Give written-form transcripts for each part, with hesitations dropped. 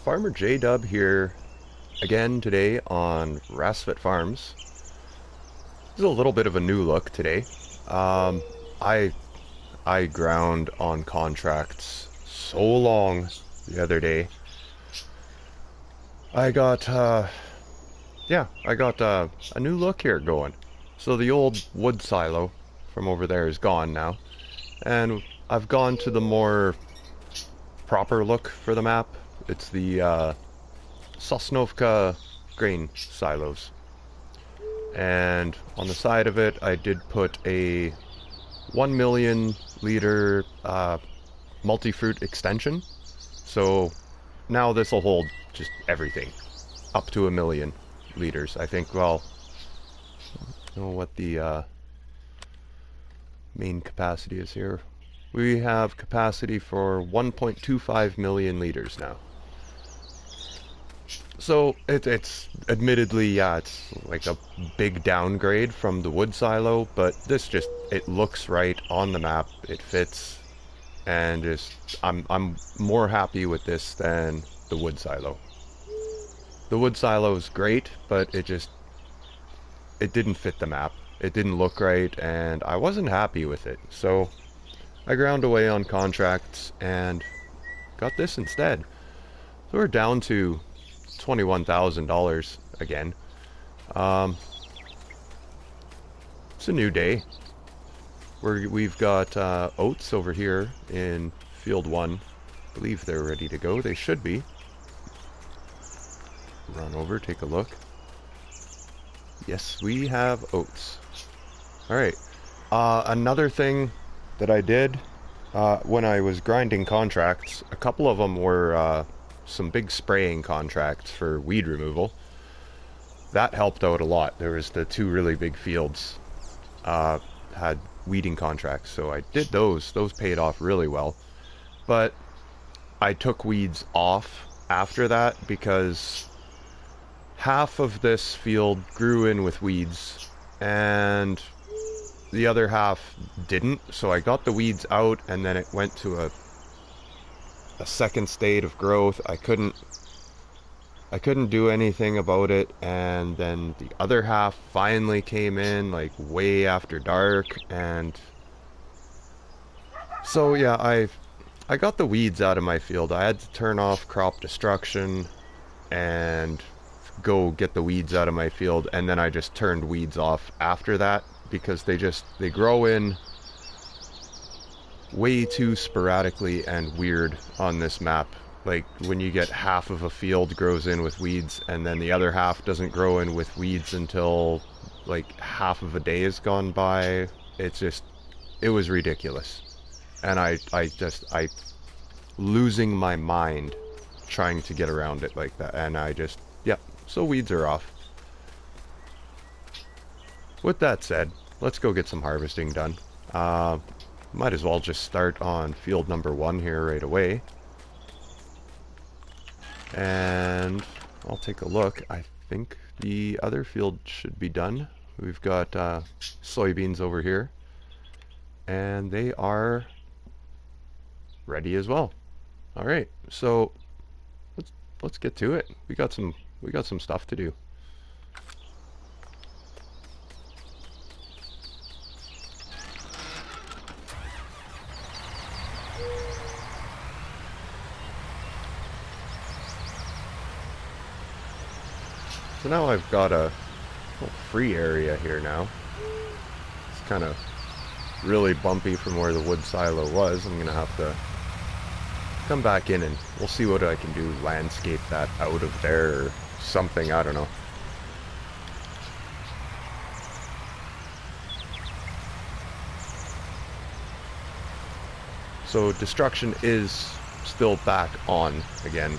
Farmer J-Dub here again today on Rassvet Farms. This is a little bit of a new look today. Um, I I ground on contracts so long the other day. I got a new look here going. So the old wood silo from over there is gone now, and I've gone to the more proper look for the map. It's the Sosnovka grain silos. And on the side of it, I did put a 1 million liter multi-fruit extension. So now this will hold just everything up to 1 million liters. I think, well, I don't know what the main capacity is here. We have capacity for 1.25 million liters now. So it's admittedly, yeah, it's like a big downgrade from the wood silo, but this just, it looks right on the map, it fits, and just I'm more happy with this than the wood silo. The wood silo is great, but it didn't fit the map. It didn't look right, and I wasn't happy with it. So I ground away on contracts and got this instead. So we're down to $21,000 again. It's a new day. We've got oats over here in field 1. I believe they're ready to go. They should be. Run over, take a look. Yes, we have oats. Alright. Another thing that I did when I was grinding contracts, a couple of them were some big spraying contracts for weed removal. That helped out a lot. There was the 2 really big fields had weeding contracts, so I did those. Those paid off really well. But I took weeds off after that because half of this field grew in with weeds and the other half didn't. So I got the weeds out and then it went to a second state of growth. I couldn't do anything about it, and then the other half finally came in like way after dark, and so yeah, I got the weeds out of my field. I had to turn off crop destruction and go get the weeds out of my field, and then I just turned weeds off after that because they grow in way too sporadically and weird on this map. Like when you get half of a field grows in with weeds and then the other half doesn't grow in with weeds until like half of a day has gone by. It was ridiculous. And I losing my mind trying to get around it like that. And yeah, so weeds are off. With that said, let's go get some harvesting done. Might as well just start on field number 1 here right away. And I'll take a look. I think the other field should be done. We've got soybeans over here, and they are ready as well. All right, so let's get to it. We got some stuff to do. So now I've got a free area here now. It's kind of really bumpy from where the wood silo was. I'm gonna have to come back in and we'll see what I can do, landscape that out of there or something, I don't know. So destruction is still back on again.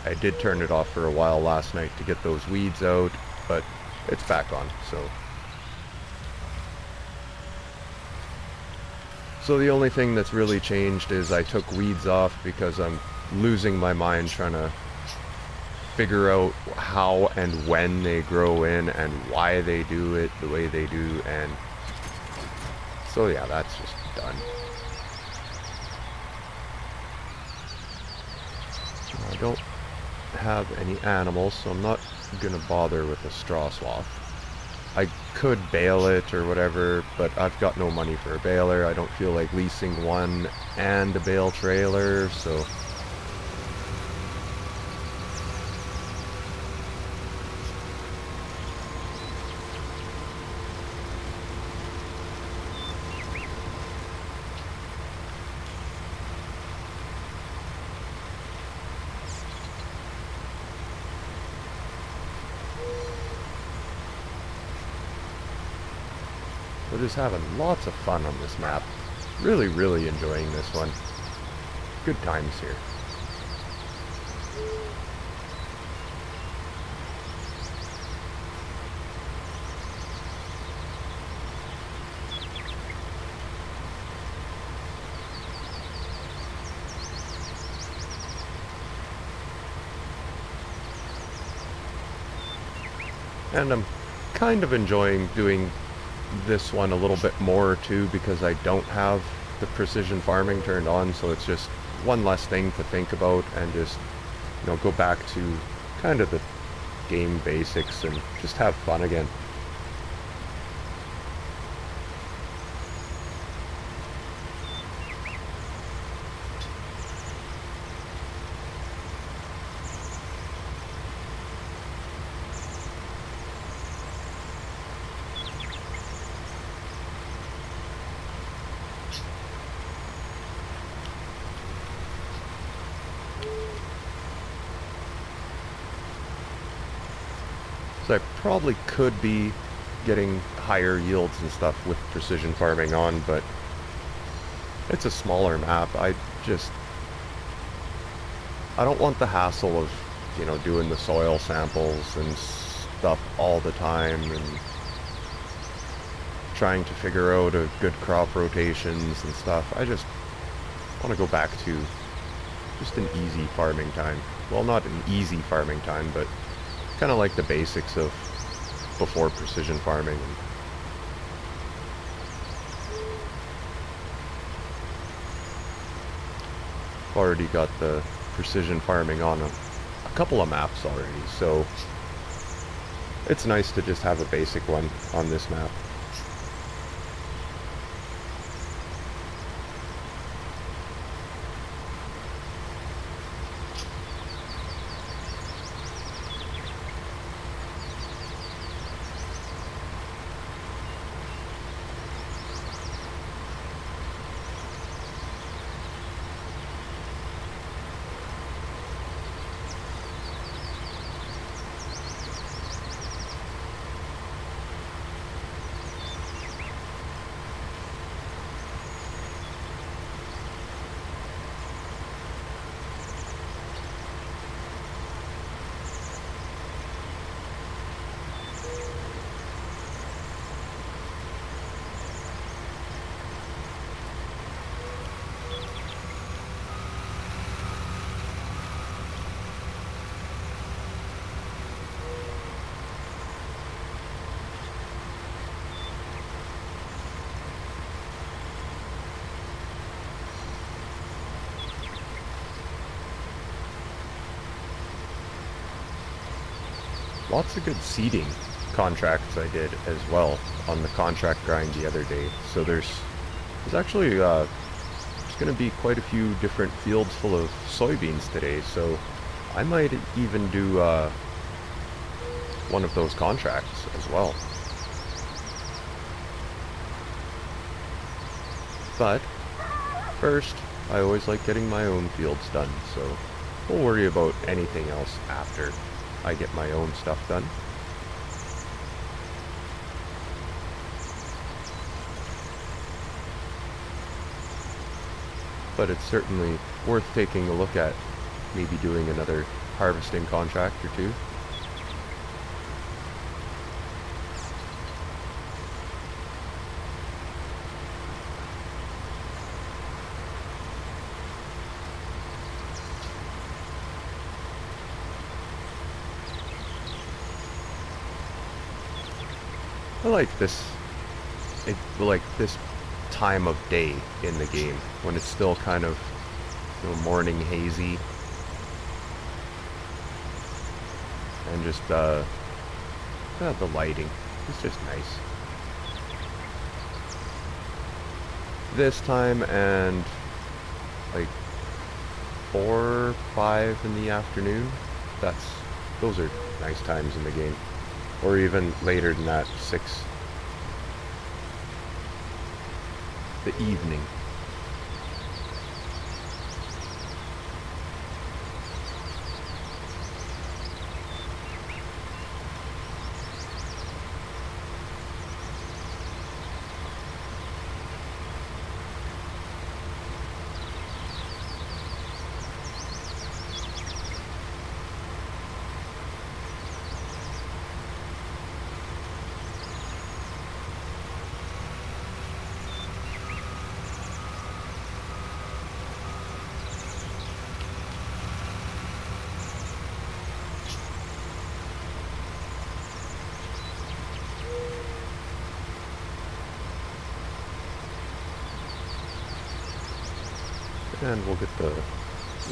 I did turn it off for a while last night to get those weeds out, but it's back on, so the only thing that's really changed is I took weeds off because I'm losing my mind trying to figure out how and when they grow in and why they do it the way they do, and so yeah, that's just done. I don't have any animals, so I'm not gonna bother with a straw swath. I could bale it or whatever, but I've got no money for a baler. I don't feel like leasing one and a bale trailer, so we're just having lots of fun on this map. Really, really enjoying this one. Good times here. And I'm kind of enjoying doing this one a little bit more too, because I don't have the precision farming turned on, so it's just one less thing to think about and just, you know, go back to kind of the game basics and just have fun again. So I probably could be getting higher yields and stuff with precision farming on, but it's a smaller map. I don't want the hassle of, you know, doing the soil samples and stuff all the time and trying to figure out a good crop rotations and stuff. I just want to go back to just an easy farming time. Well, not an easy farming time, but kind of like the basics of before precision farming. Already got the precision farming on a couple of maps already, so it's nice to just have a basic one on this map. Lots of good seeding contracts I did as well on the contract grind the other day. So there's actually there's going to be quite a few different fields full of soybeans today. So I might even do one of those contracts as well. But first, I always like getting my own fields done. So we'll worry about anything else after I get my own stuff done. But it's certainly worth taking a look at, maybe doing another harvesting contract or two. I like this, like this time of day in the game when it's still kind of, you know, morning hazy. and just the lighting. It's just nice. This time and like 4, 5 in the afternoon. Those are nice times in the game, or even later than that, 6. The evening. And we'll get the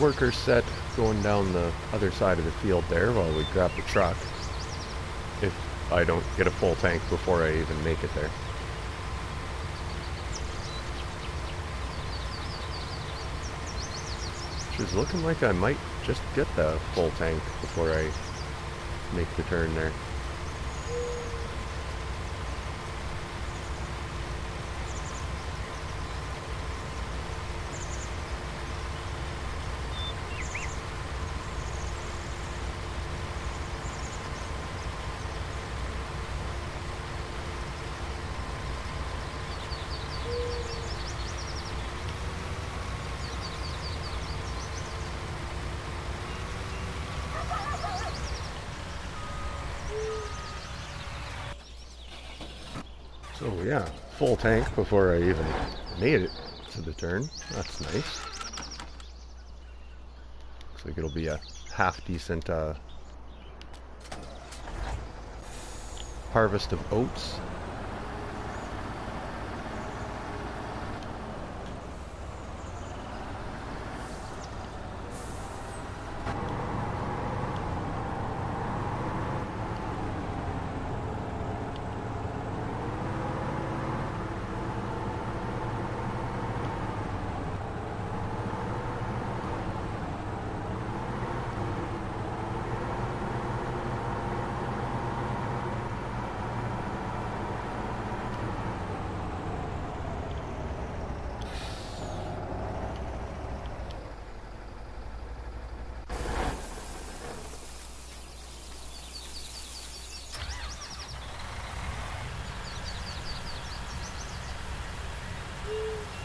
worker set going down the other side of the field there while we grab the truck. If I don't get a full tank before I even make it there. Which is looking like I might just get the full tank before I make the turn there. So yeah, full tank before I even made it to the turn. That's nice. Looks like it'll be a half decent harvest of oats.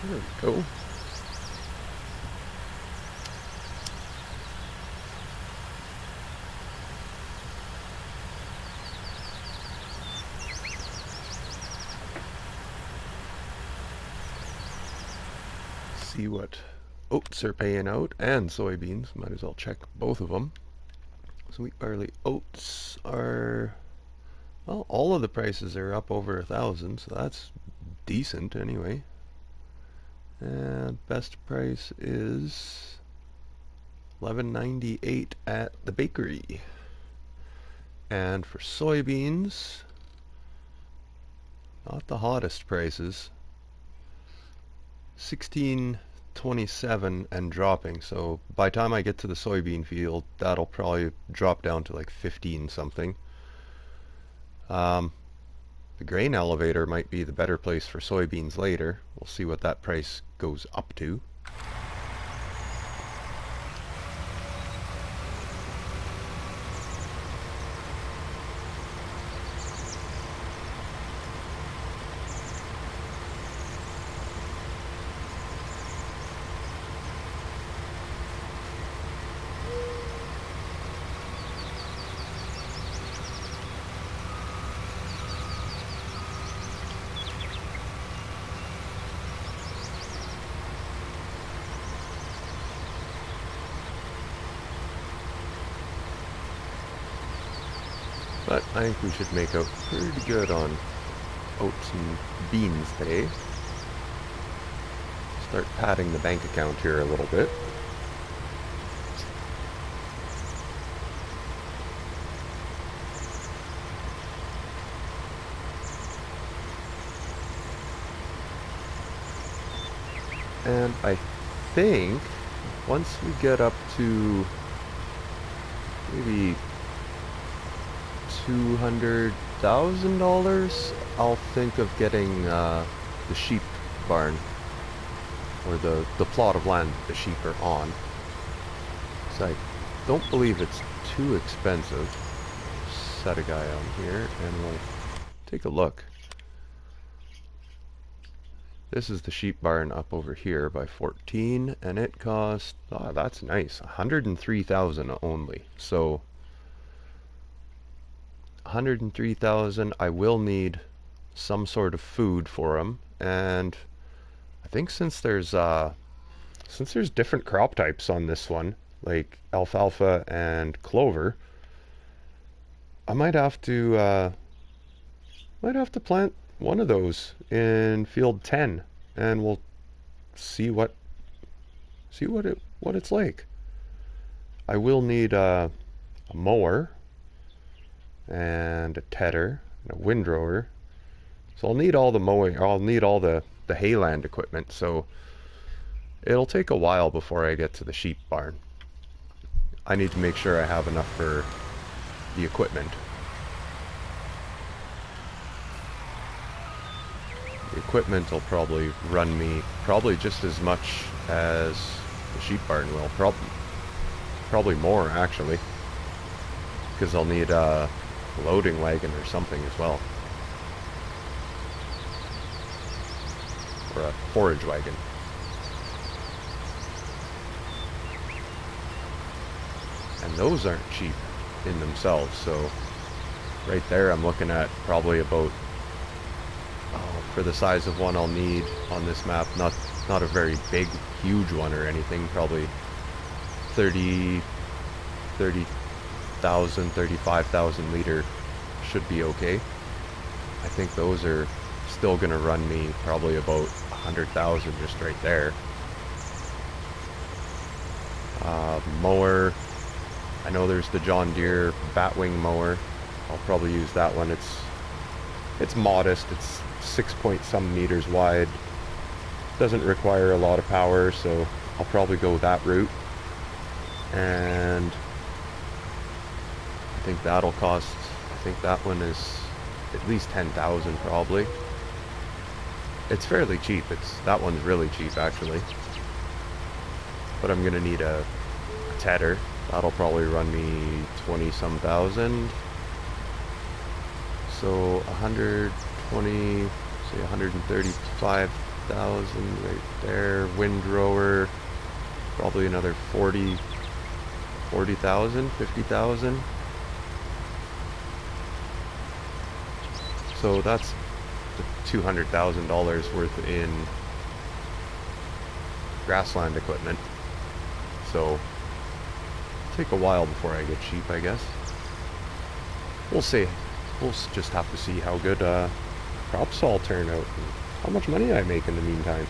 There we go. See what oats are paying out, and soybeans. Might as well check both of them. So wheat, barley, oats are, well, all of the prices are up over 1,000, so that's decent anyway. And best price is $11.98 at the bakery. And for soybeans, not the hottest prices, $16.27 and dropping. So by the time I get to the soybean field, that'll probably drop down to like 15 something. The grain elevator might be the better place for soybeans later. We'll see what that price goes up to. But I think we should make out pretty good on oats and beans today. Start padding the bank account here a little bit. And I think once we get up to maybe $200,000, I'll think of getting the sheep barn, or the plot of land the sheep are on. So I don't believe it's too expensive. Set a guy on here and we'll take a look. This is the sheep barn up over here by 14, and it cost, oh, that's nice, 103,000 only. So 103,000. I will need some sort of food for them, and I think since there's different crop types on this one, like alfalfa and clover, I might have to plant one of those in field 10, and we'll see what it's like. I will need a mower and a tedder and a windrower. So I'll need all the mowing, I'll need all the hayland equipment, so it'll take a while before I get to the sheep barn. I need to make sure I have enough for the equipment. The equipment will probably run me just as much as the sheep barn will. Probably more, actually, because I'll need a loading wagon or something as well, or a forage wagon. And those aren't cheap in themselves, so right there I'm looking at probably about, for the size of one I'll need on this map, not a very big, huge one or anything, probably 35,000 liter should be okay. I think those are still going to run me probably about 100,000 just right there. Mower, I know there's the John Deere Batwing mower. I'll probably use that one. It's modest. It's 6 point some meters wide. Doesn't require a lot of power, so I'll probably go that route. And I think that'll cost, I think that one is at least 10,000 probably. It's fairly cheap. That one's really cheap actually. But I'm gonna need a tedder. That'll probably run me 20 some thousand. So 120, say 135,000 right there. Windrower, probably another 40,000, 50,000. So that's $200,000 worth in grassland equipment. So take a while before I get cheap, I guess. We'll see. We'll just have to see how good crops all turn out and how much money I make in the meantime.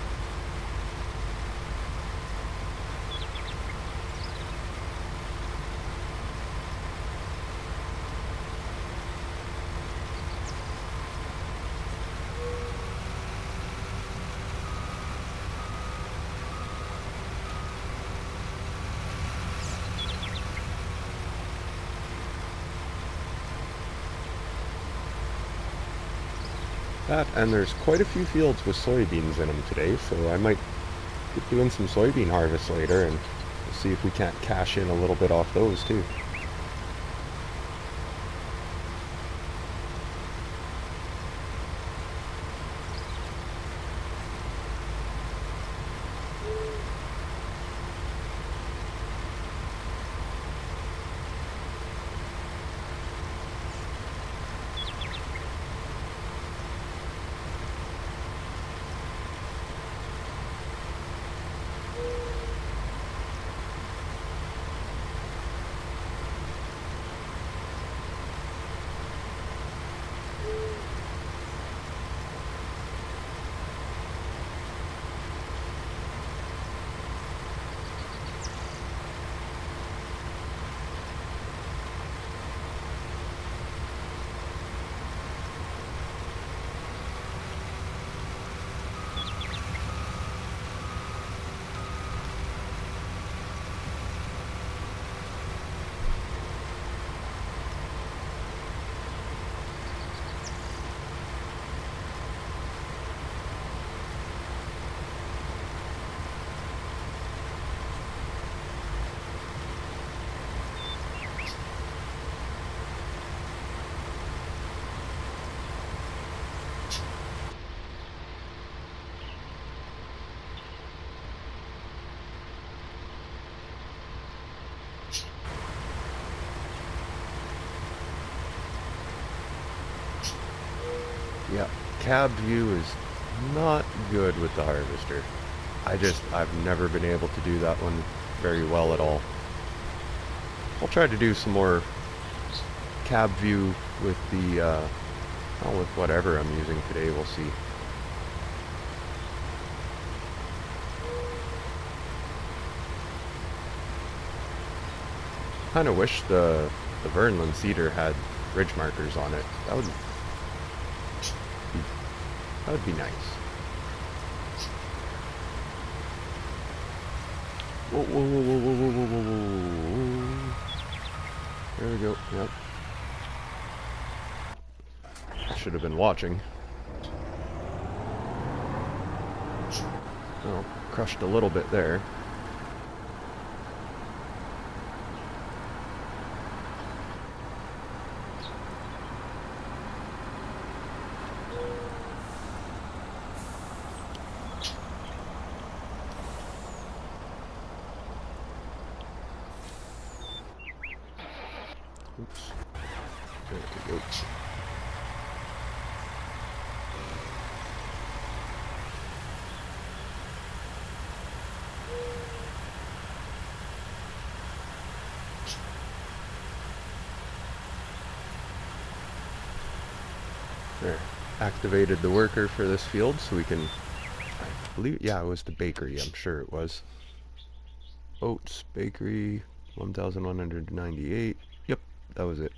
That, and there's quite a few fields with soybeans in them today, so I might get doing some soybean harvest later, and we'll see if we can't cash in a little bit off those too. cab view is not good with the harvester. I've never been able to do that one very well at all. I'll try to do some more cab view with the, well, with whatever I'm using today, we'll see. Kind of wish the Vernland Cedar had ridge markers on it. That would be nice. Whoa, whoa, whoa, whoa, whoa, whoa, whoa, whoa, whoa. There we go. Yep. I should have been watching. Oh, crushed a little bit there. Oops. There we go. There. Activated the worker for this field so we can, I believe, yeah, it was the bakery, I'm sure it was. Oats, bakery, 1,198. Yep, that was it.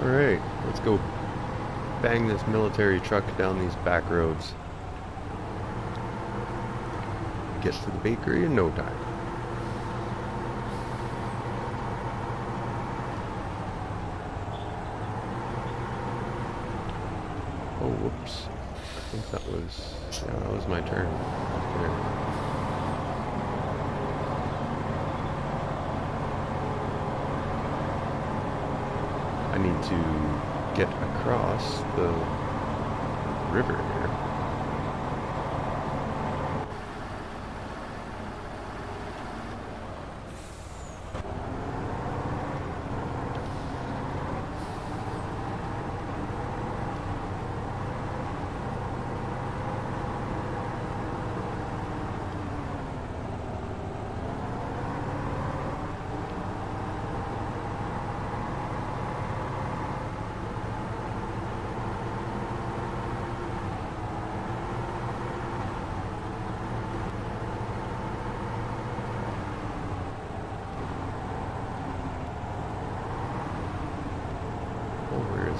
Alright, let's go bang this military truck down these back roads. Get to the bakery in no time. Oh, whoops. I think that was my turn. There. I need to get across the river here.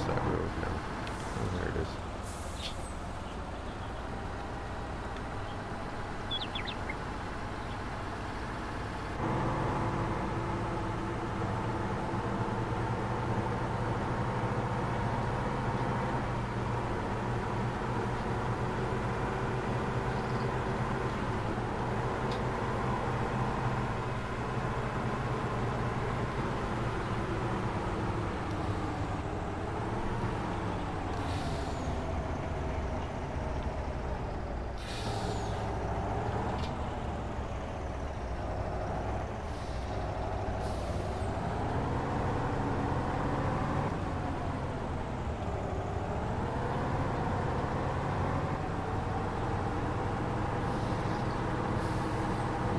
That road now. Oh, there it is.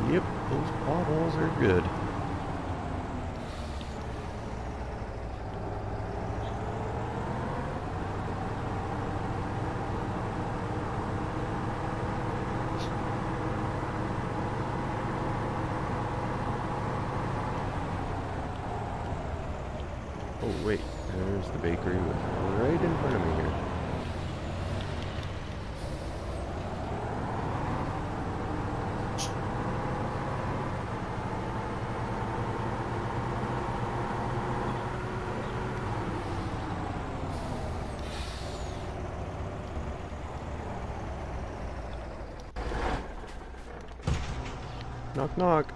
Yep, those potholes are good. Oh wait, there's the bakery right in front of me here. Knock knock.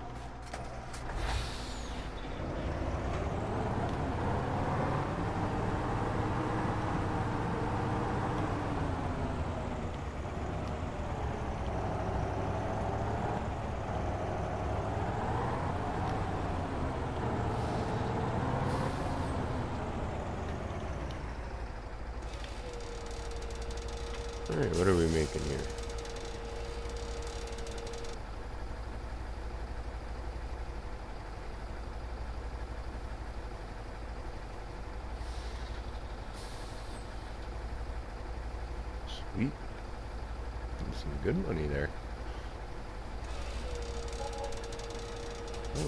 Alright, what are we making here? Sweet. Some good money there.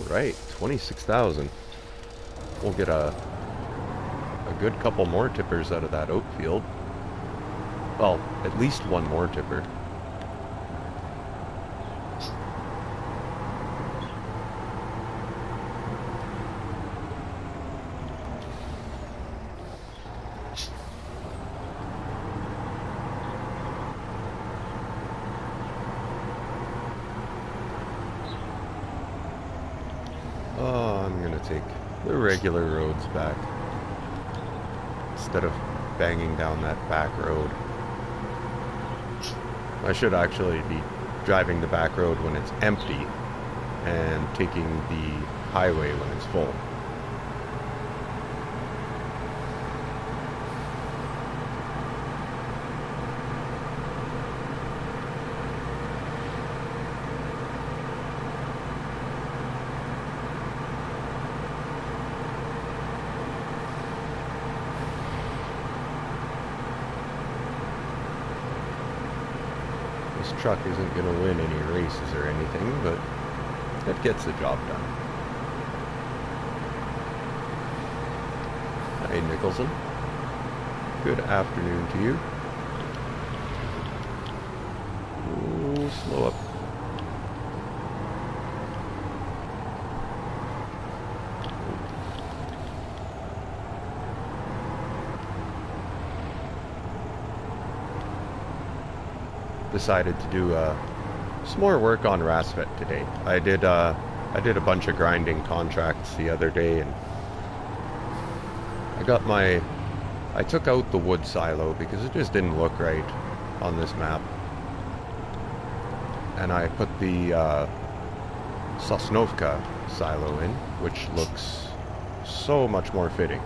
Alright, 26,000. We'll get a good couple more tippers out of that oat field. Well, at least one more tipper. Oh, I'm gonna take the regular roads back instead of banging down that back road. I should actually be driving the back road when it's empty and taking the highway when it's full. This truck isn't going to win any races or anything, but it gets the job done. Hi, Nicholson. Good afternoon to you. Ooh, slow up. Decided to do some more work on Rassvet today. I did a bunch of grinding contracts the other day, and I took out the wood silo because it just didn't look right on this map, and I put the Sosnovka silo in, which looks so much more fitting.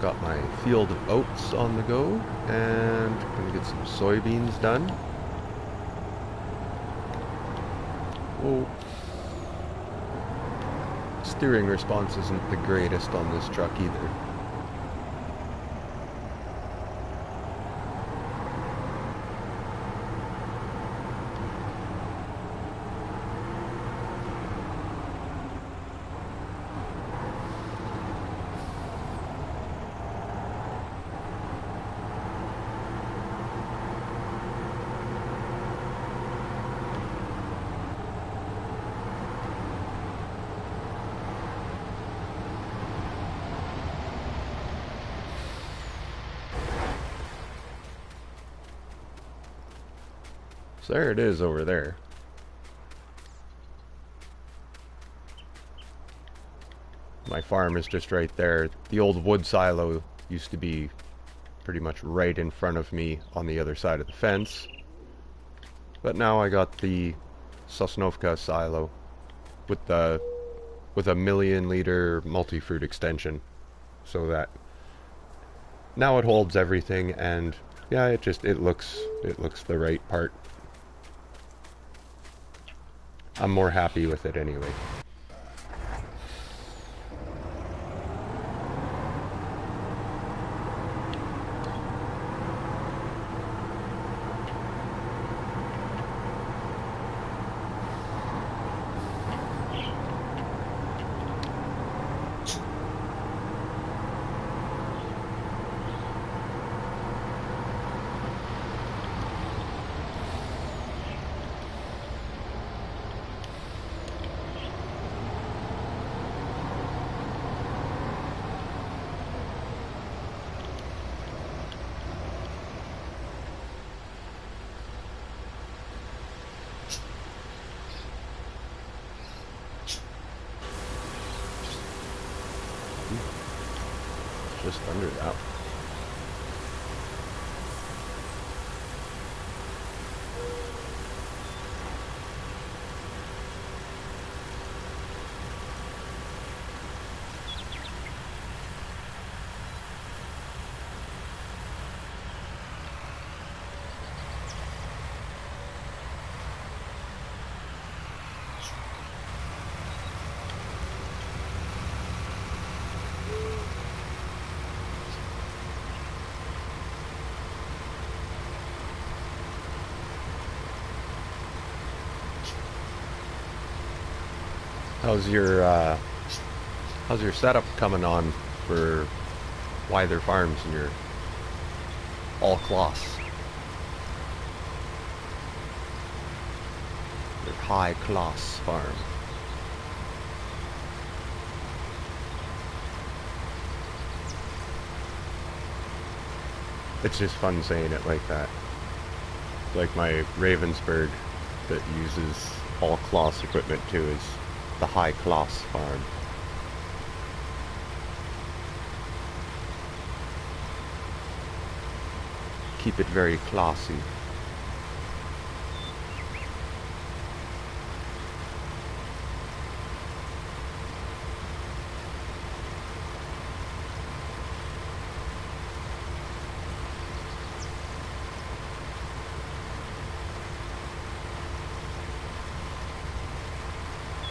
Got my field of oats on the go, and gonna get some soybeans done. Whoa. Steering response isn't the greatest on this truck either. So there it is over there. My farm is just right there. The old wood silo used to be pretty much right in front of me on the other side of the fence. But now I got the Sosnovka silo with a 1,000,000 liter multi-fruit extension, so that now it holds everything, and yeah, it looks the right part. I'm more happy with it anyway. Just under that. How's your setup coming on for Wyther Farms and your all class, your high class farm? It's just fun saying it like that. Like my Ravensburg that uses all class equipment too is the high class farm. Keep it very classy.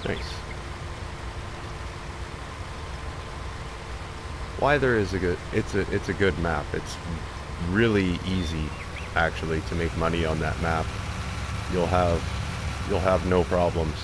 Nice. Wyther is it's a good map. It's really easy actually to make money on that map. You'll have no problems.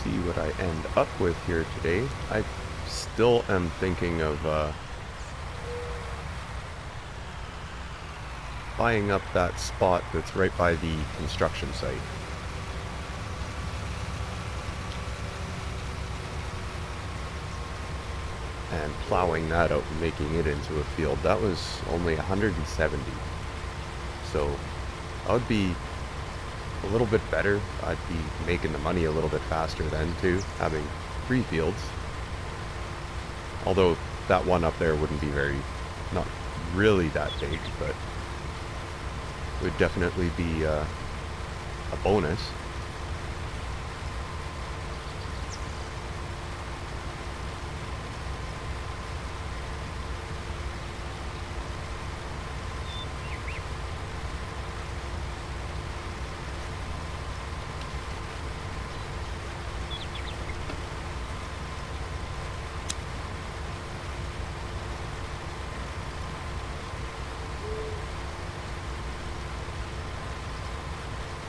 See what I end up with here today. I still am thinking of buying up that spot that's right by the construction site. And plowing that out and making it into a field. That was only 170. So I would be a little bit better. I'd be making the money a little bit faster then too, having 3 fields. Although that one up there wouldn't be not really that big, but would definitely be a bonus.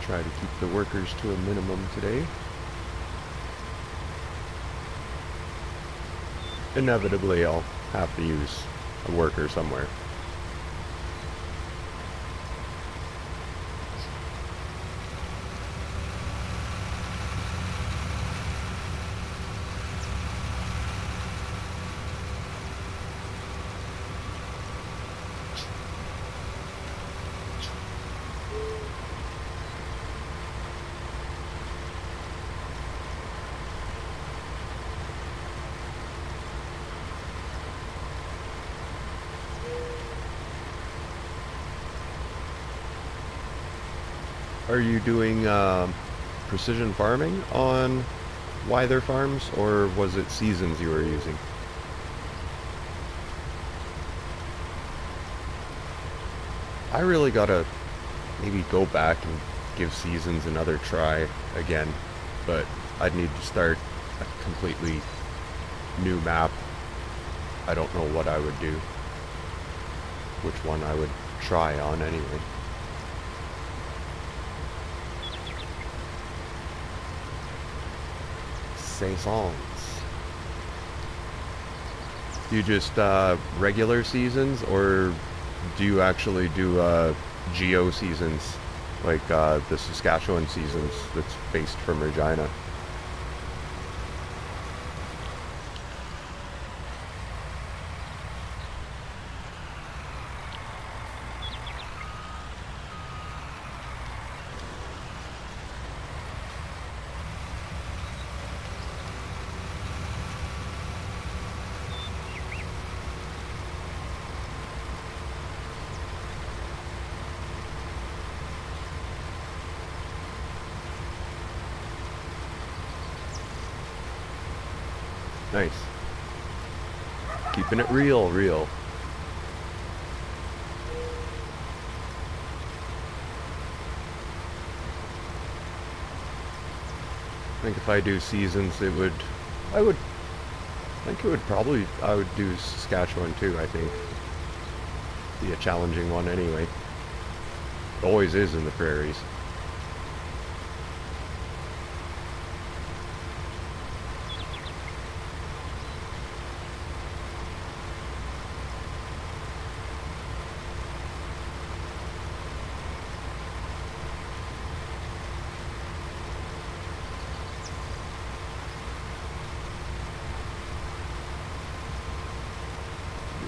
Try to keep the workers to a minimum today. Inevitably, I'll have to use a worker somewhere. Are you doing precision farming on Wither farms, or was it seasons you were using? I really gotta maybe go back and give seasons another try again, but I'd need to start a completely new map. I don't know what I would do, which one I would try on anyway. Saisons. Do you just regular seasons, or do you actually do geo seasons, like the Saskatchewan seasons that's based from Regina? Nice. Keeping it real, real. I think if I do seasons, I would, I think it would probably, I would do Saskatchewan too, I think. Be a challenging one anyway. It always is in the prairies.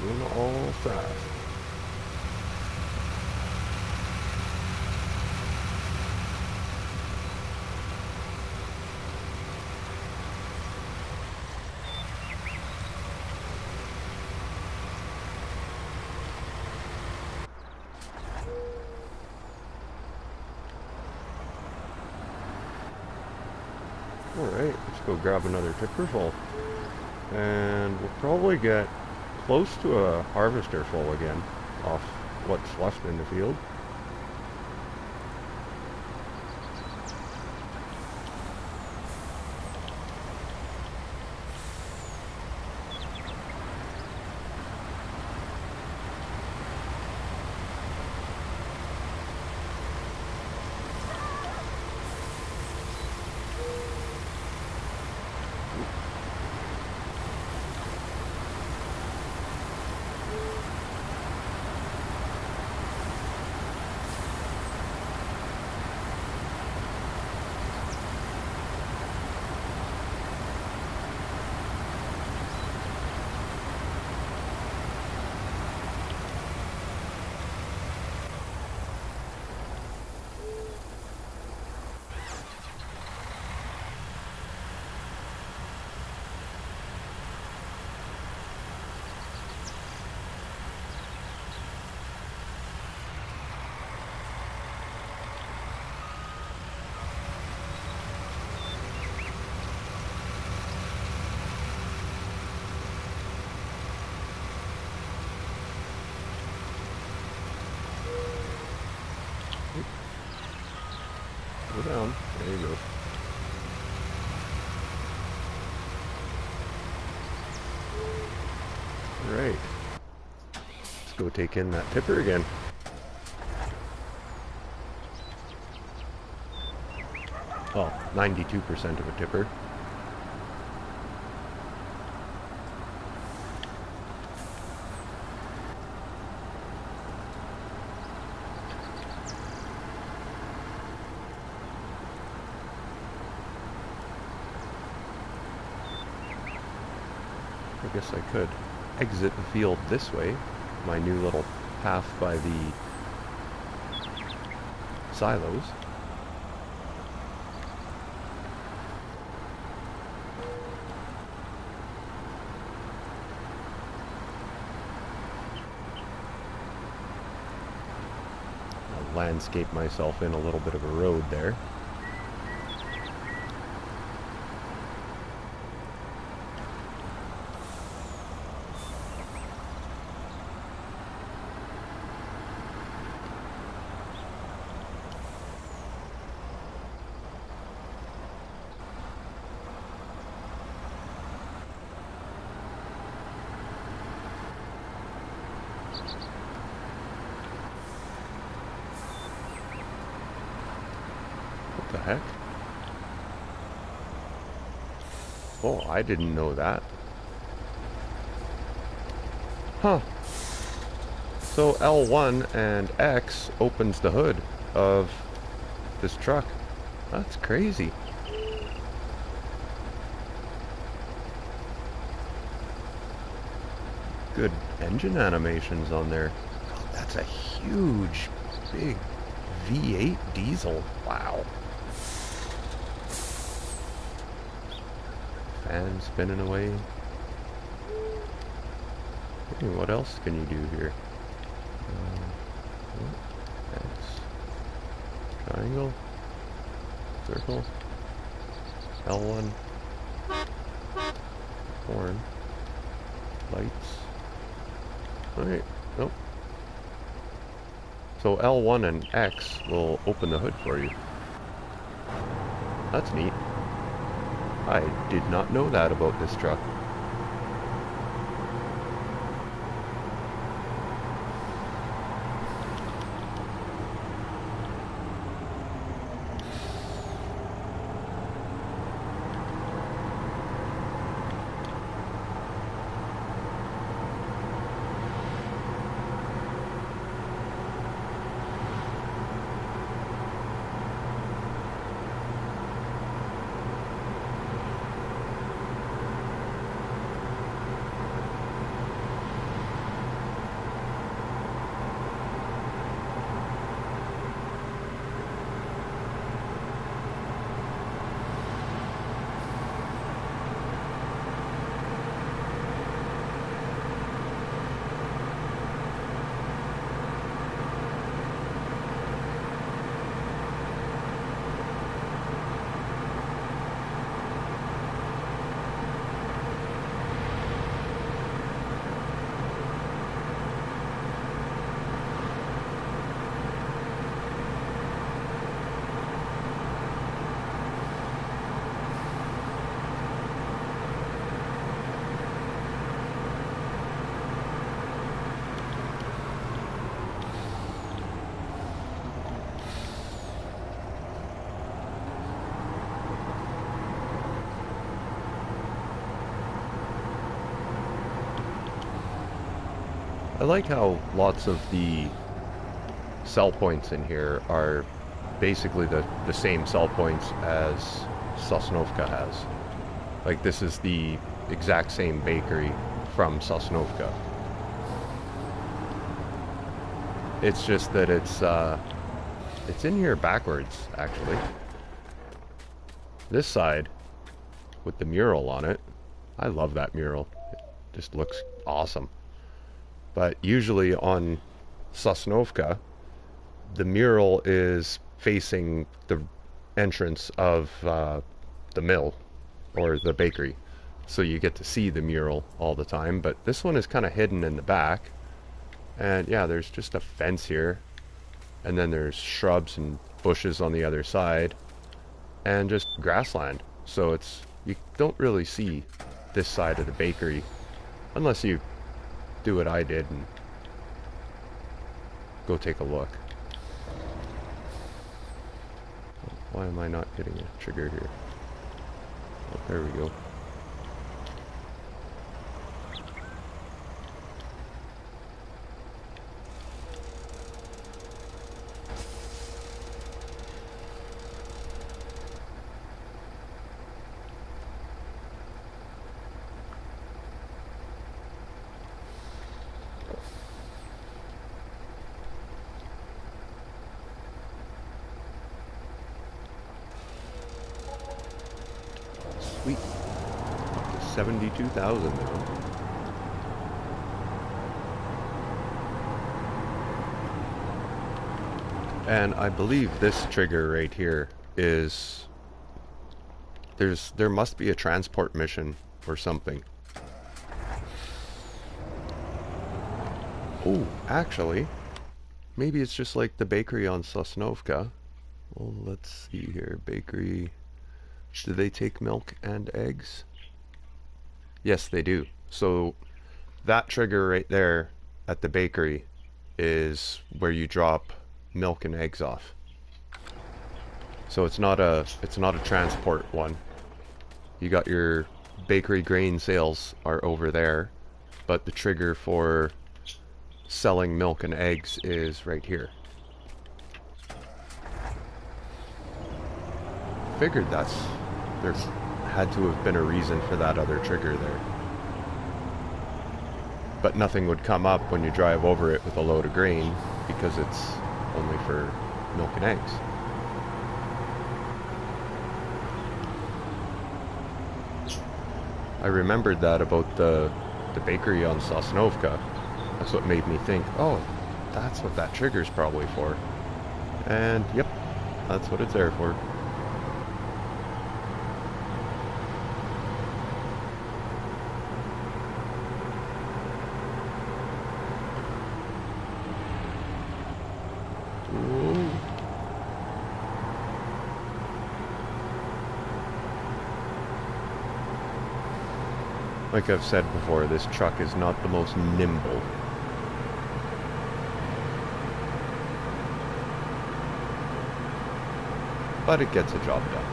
Doing all fast. Alright, let's go grab another tipper full. And we'll probably get close to a harvester full again off what's left in the field. Go down. There you go. Alright. Let's go take in that tipper again. Well, 92% of a tipper. I guess I could exit the field this way. My new little path by the silos. I'll landscape myself in a little bit of a road there. What the heck? Oh, I didn't know that. Huh. So L1 and X opens the hood of this truck. That's crazy. Good engine animations on there. God, that's a huge, big V8 diesel. Wow. Fan spinning away. Hey, what else can you do here? X. Triangle. Circle. L1. Horn. Lights. Alright, nope. So L1 and X will open the hood for you. That's neat. I did not know that about this truck. I like how lots of the sell points in here are basically the same sell points as Sosnovka has. Like, this is the exact same bakery from Sosnovka. It's just that it's in here backwards, actually. This side, with the mural on it, I love that mural. It just looks awesome. But usually on Sosnovka, the mural is facing the entrance of the mill or the bakery. So you get to see the mural all the time. But this one is kind of hidden in the back. And yeah, there's just a fence here. And then there's shrubs and bushes on the other side. And just grassland. So you don't really see this side of the bakery unless you do what I did and go take a look. Why am I not getting a trigger here? Oh, there we go. Sweet. Up to 72,000 now. And I believe this trigger right here is... There must be a transport mission or something. Oh, actually, maybe it's just like the bakery on Sosnovka. Well, let's see here. Bakery... Do they take milk and eggs? Yes, they do. So that trigger right there at the bakery is where you drop milk and eggs off. So it's not a transport one. You got your bakery grain sales are over there, but the trigger for selling milk and eggs is right here. Figured there had to have been a reason for that other trigger there. But nothing would come up when you drive over it with a load of grain because it's only for milk and eggs. I remembered that about the bakery on Sosnovka. That's what made me think, oh, that's what that trigger's probably for. And yep, that's what it's there for. Like I've said before, this truck is not the most nimble. But it gets a job done.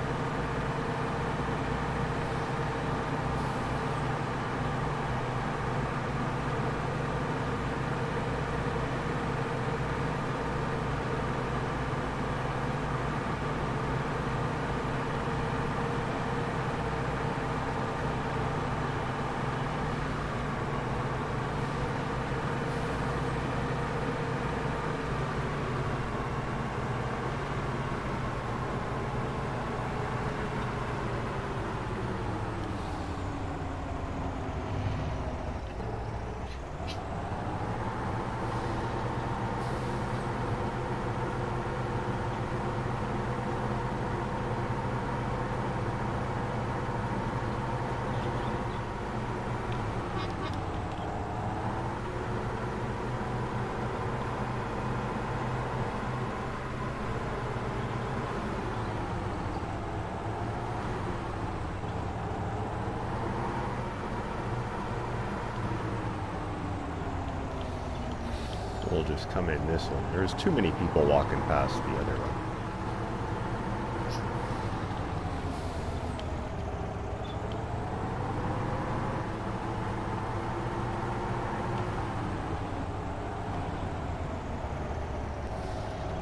We'll just come in this one. There's too many people walking past the other one.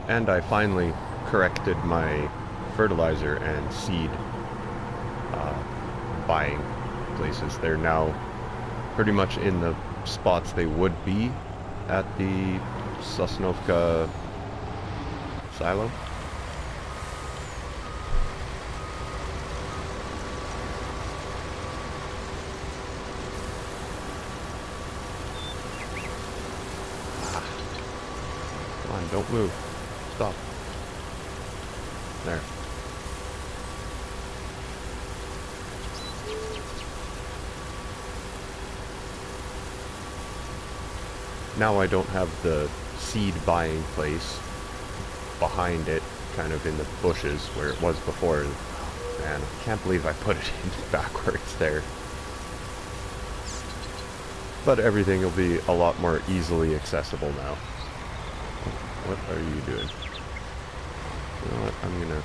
And I finally corrected my fertilizer and seed buying places. They're now pretty much in the spots they would be at the Sosnovka silo. Come on, don't move. Stop. There. Now I don't have the seed buying place behind it, kind of in the bushes where it was before. Man, I can't believe I put it in backwards there. But everything will be a lot more easily accessible now. What are you doing? You know what, I'm gonna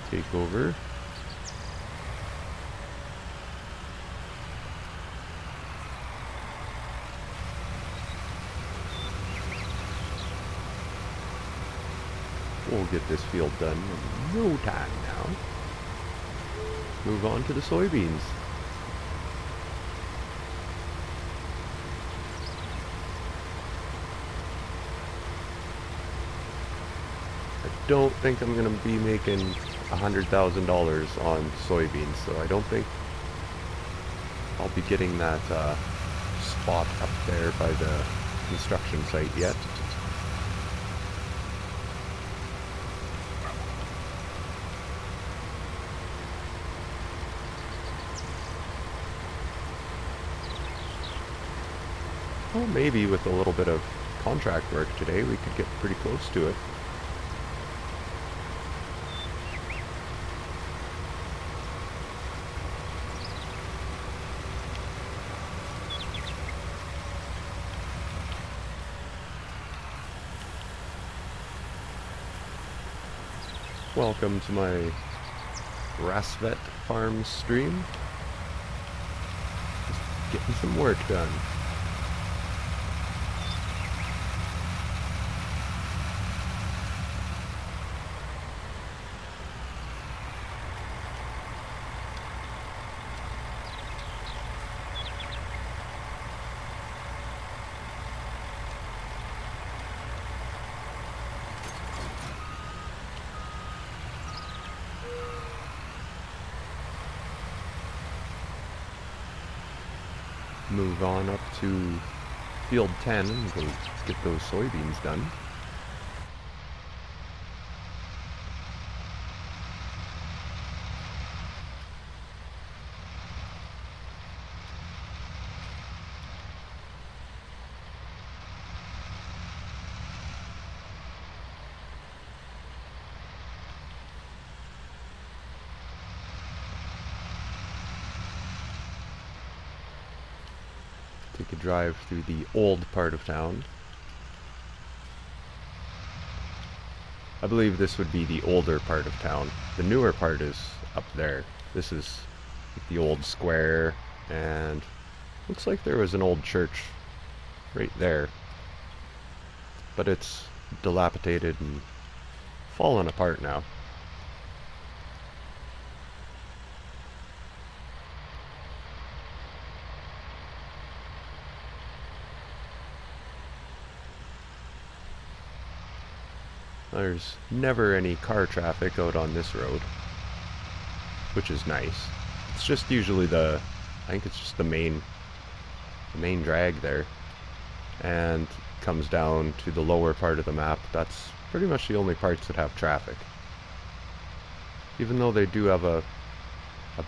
take over. We'll get this field done in no time now. Move on to the soybeans. I don't think I'm going to be making $100,000 on soybeans, so I don't think I'll be getting that spot up there by the construction site yet. Well, maybe with a little bit of contract work today, we could get pretty close to it. Welcome to my Rassvet farm stream. Just getting some work done. Move on up to field 10 and go get those soybeans done. Take a drive through the old part of town. I believe this would be the older part of town. The newer part is up there. This is like the old square, and looks like there was an old church right there. But it's dilapidated and fallen apart now. There's never any car traffic out on this road, which is nice. It's just usually I think it's just the main drag there, and comes down to the lower part of the map. That's pretty much the only parts that have traffic. Even though they do have a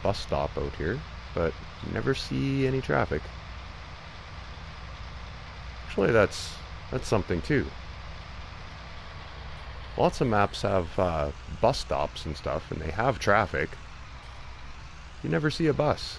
bus stop out here, but never see any traffic. Actually, that's something too. Lots of maps have bus stops and stuff, and they have traffic. You never see a bus.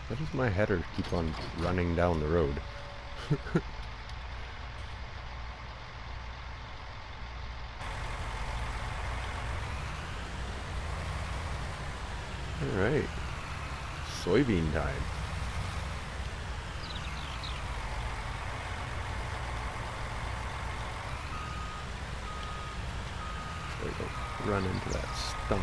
Why does my header keep on running down the road? Alright. Soybean time. There we go. run into that stump.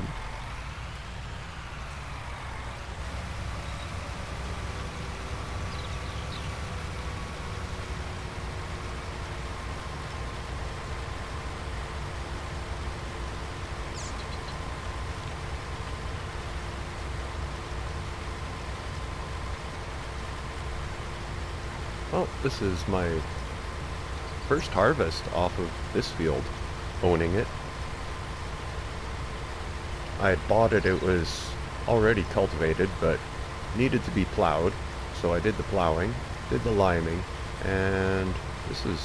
Well, this is my first harvest off of this field, owning it. I had bought it, it was already cultivated, but needed to be plowed, so I did the plowing, did the liming, and this is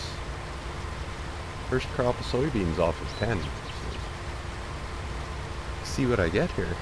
first crop of soybeans off of 10. So see what I get here.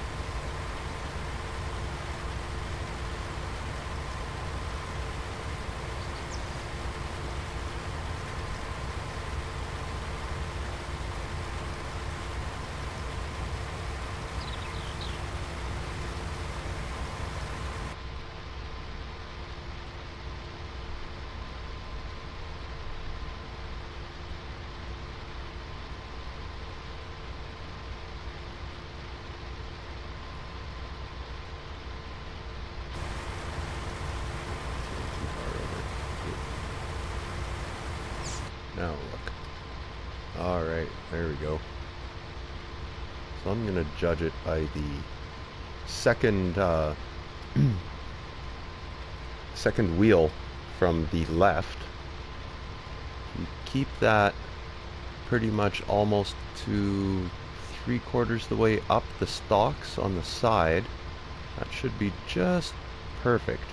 Now look. Alright, there we go. So I'm going to judge it by the second second wheel from the left. You keep that pretty much almost to 3/4 the way up the stalks on the side. That should be just perfect.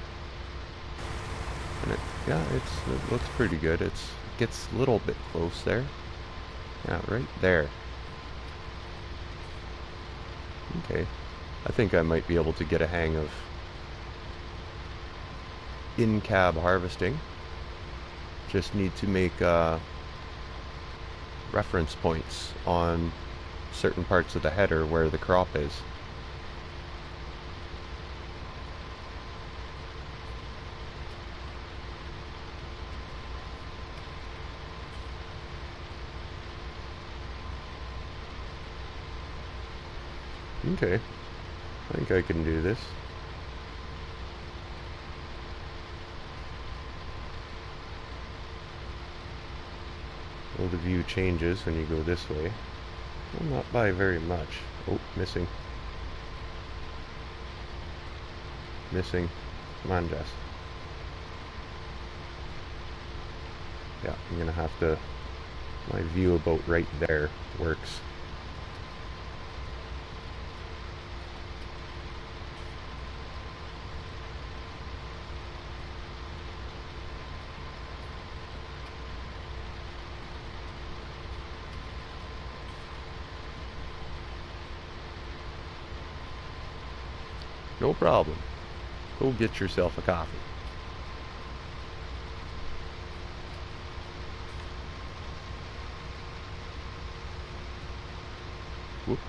And it looks pretty good. It gets a little bit close there. Yeah, right there. Okay. I think I might be able to get a hang of in-cab harvesting. Just need to make reference points on certain parts of the header where the crop is. Okay, I think I can do this. Well, the view changes when you go this way. Well, not by very much. Oh, missing. Missing. Come on, Jess. Yeah, I'm gonna have to... My view about right there works. No problem. Go get yourself a coffee. Whoop.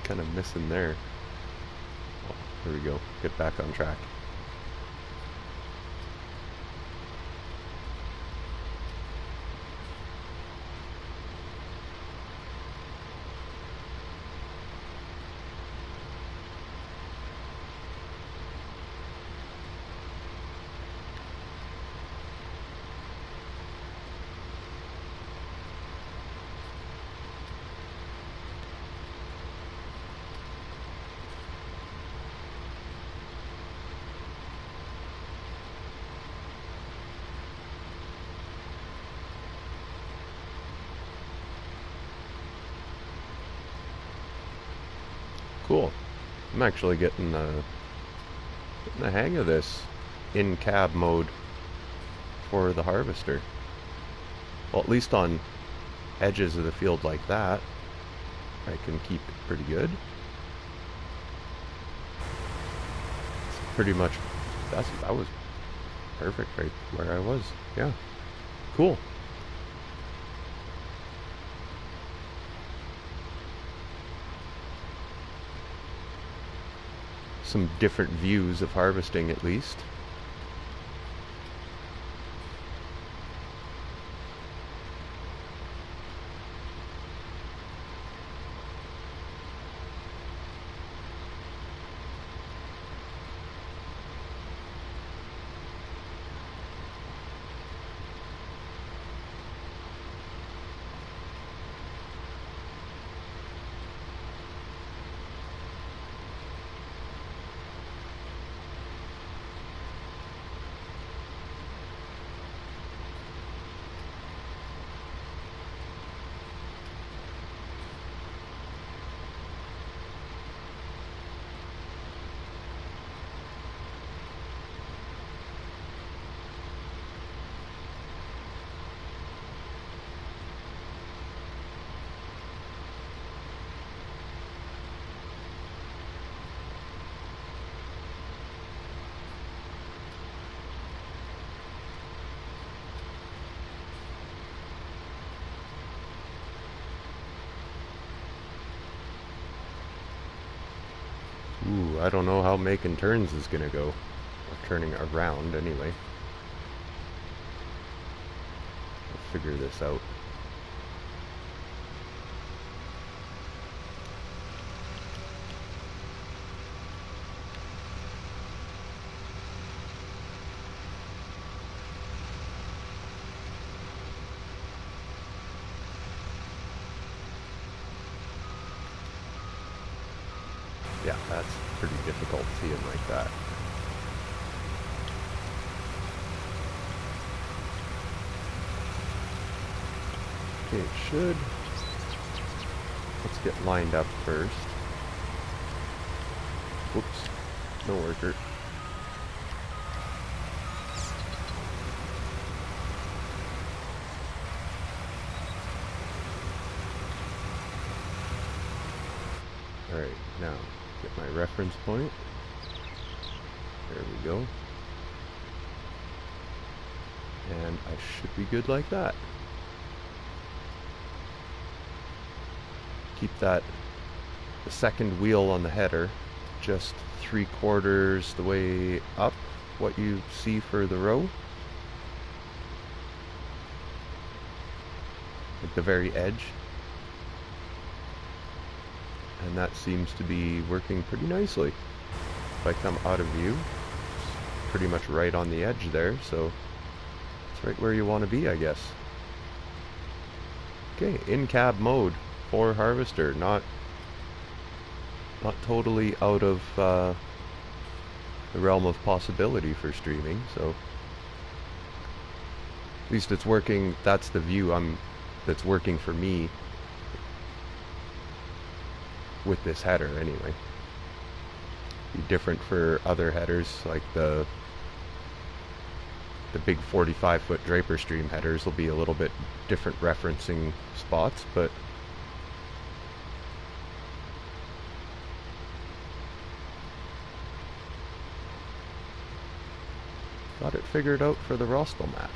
Kind of missing there. Oh, there we go. Get back on track. Cool. I'm actually getting the hang of this in-cab mode for the harvester. Well, at least on edges of the field like that, I can keep it pretty good. It's pretty much, that was perfect right where I was. Yeah. Cool. Some different views of harvesting at least. Ooh, I don't know how making turns is gonna go. Or turning around, anyway. I'll figure this out. Yeah, that's pretty difficult seeing like that. Okay, it should. Let's get lined up first. Whoops, no worker. Alright, now get my reference point. There we go. And I should be good like that. Keep that, the second wheel on the header, just 3/4 the way up, what you see for the row. At the very edge. And that seems to be working pretty nicely. If I come out of view, it's pretty much right on the edge there, so it's right where you want to be, I guess. Okay, in-cab mode for Harvester, not totally out of the realm of possibility for streaming, so at least it's working. That's the view that's working for me with this header anyway. Be different for other headers, like the big 45-foot Draper Stream headers will be a little bit different referencing spots, but got it figured out for the Rostel mash.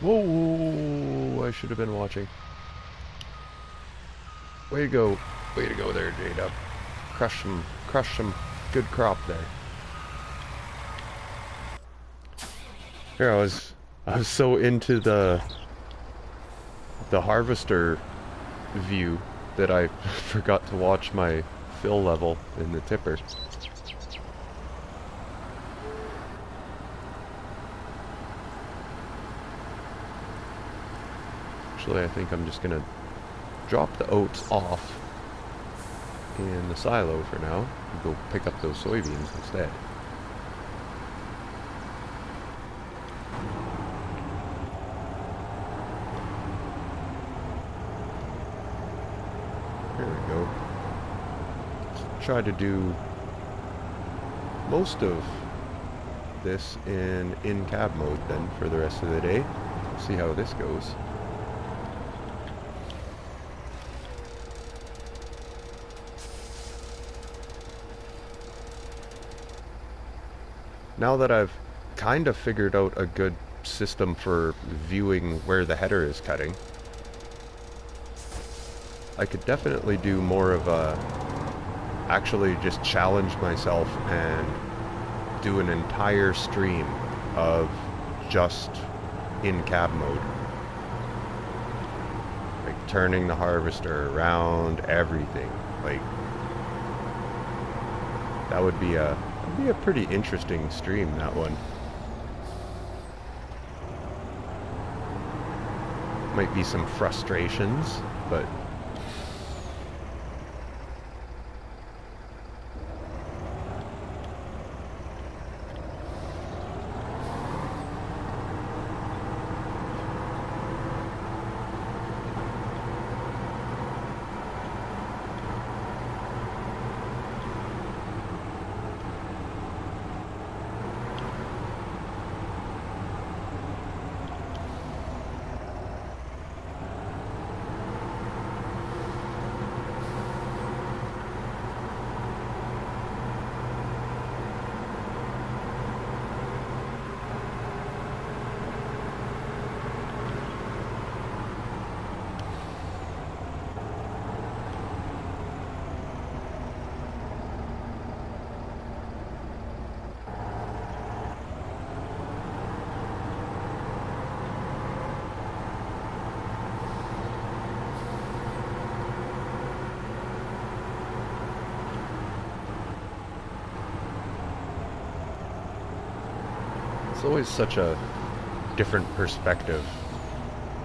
Whoa, I should have been watching. Way to go there, J-Dub. Crush some good crop there. Here, I was so into the harvester view that I forgot to watch my fill level in the tipper. Actually, I think I'm just gonna drop the oats off in the silo for now and go pick up those soybeans instead. There we go. Let's try to do most of this in cab mode then for the rest of the day. See how this goes. Now that I've kind of figured out a good system for viewing where the header is cutting, I could definitely do more of a, actually just challenge myself and do an entire stream of just in cab mode. Like turning the harvester around, everything. Like, that would be a pretty interesting stream, that one. Might be some frustrations, but It's always such a different perspective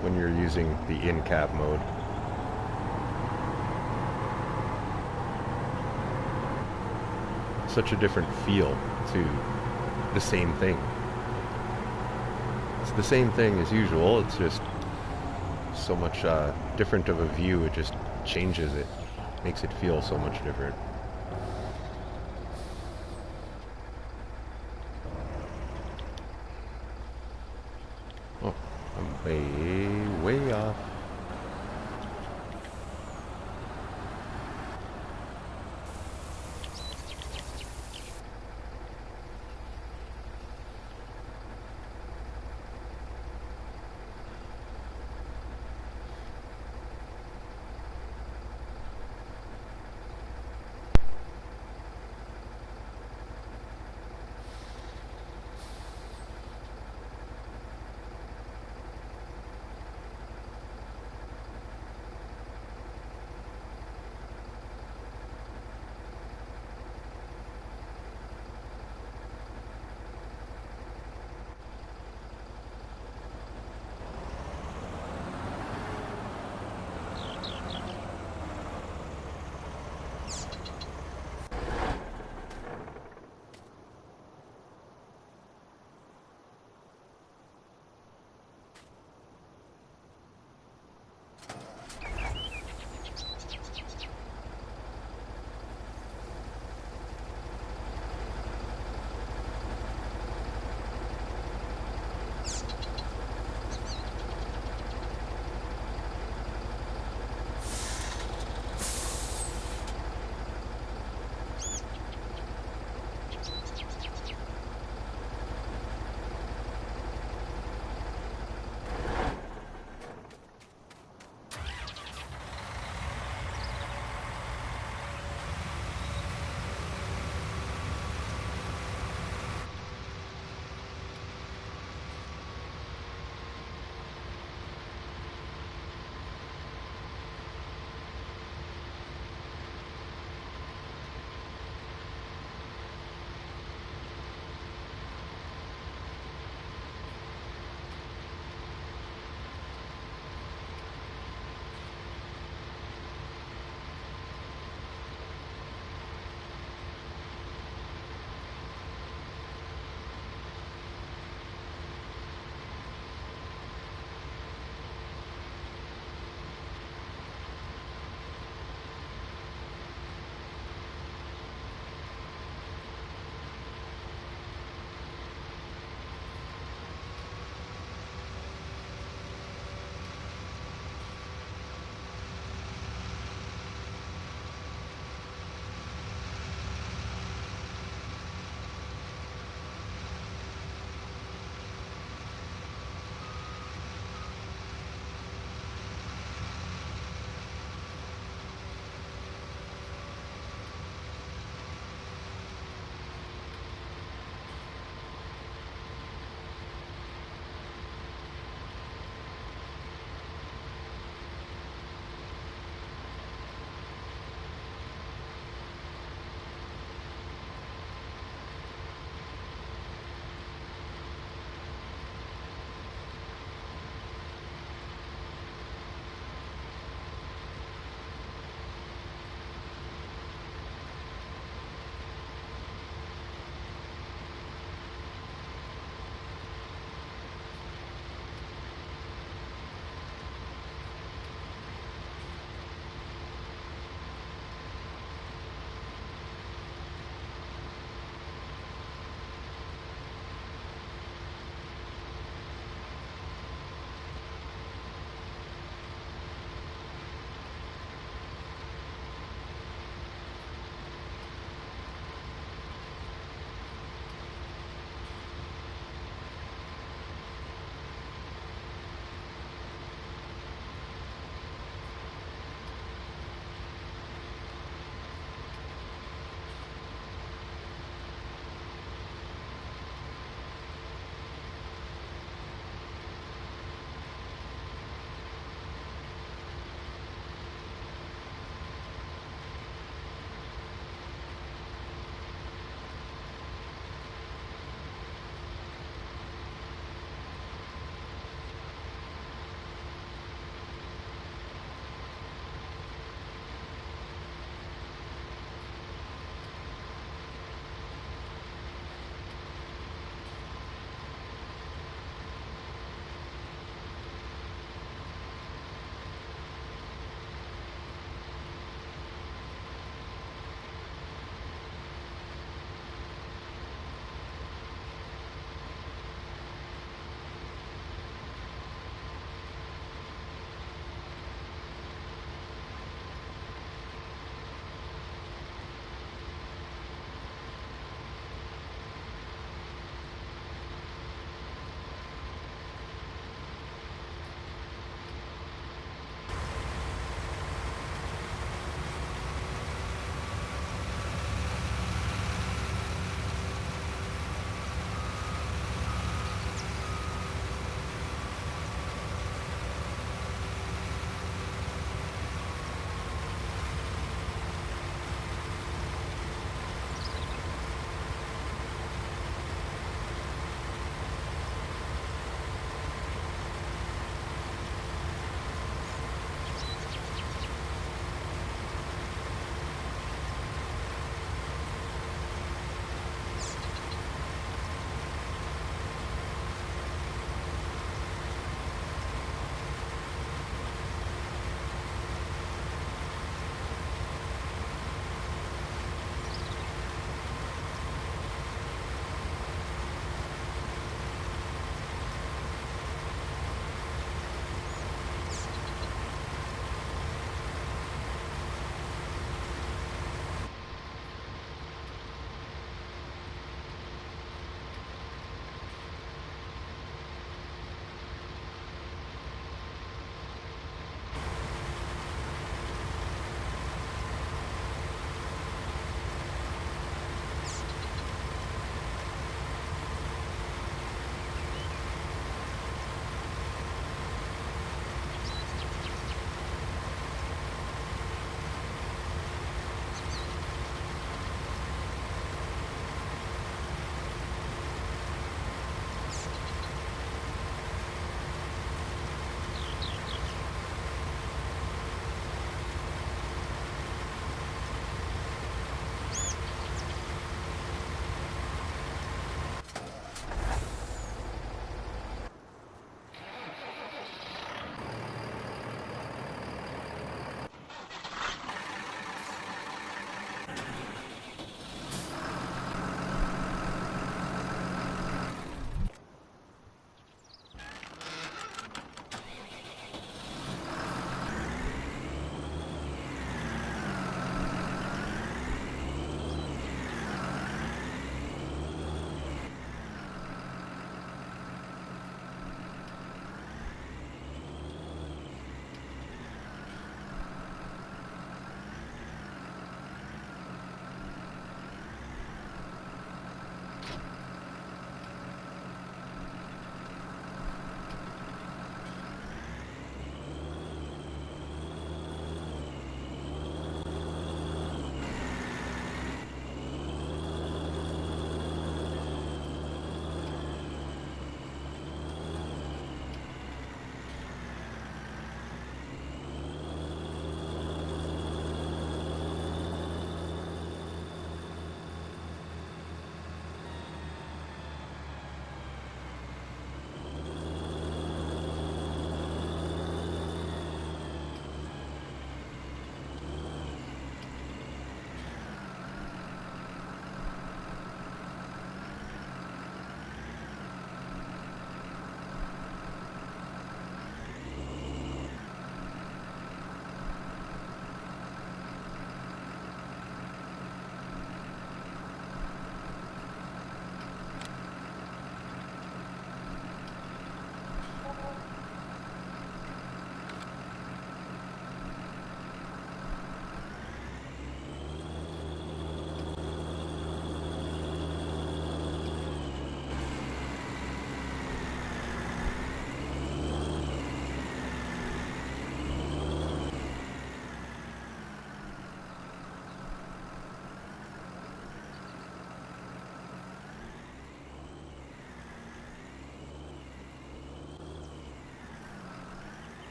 when you're using the in-cab mode. Such a different feel to the same thing. It's the same thing as usual, it's just so much different of a view, it just changes it, makes it feel so much different. Oh, I'm way off.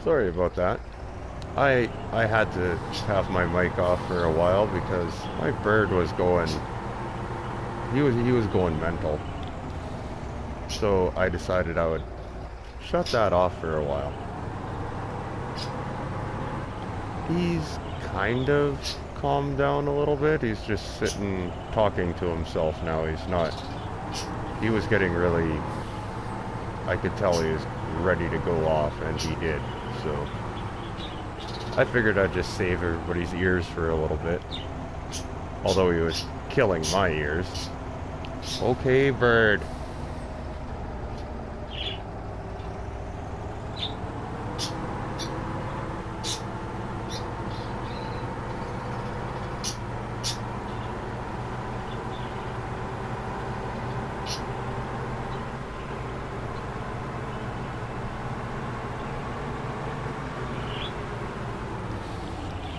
Sorry about that. I had to have my mic off for a while because my bird was going. He was going mental. So I decided I would shut that off for a while. He's kind of calmed down a little bit. He's just sitting talking to himself now. He's not. He was getting really. I could tell he was ready to go off, and he did. So I figured I'd just save everybody's ears for a little bit. Although he was killing my ears. Okay, bird.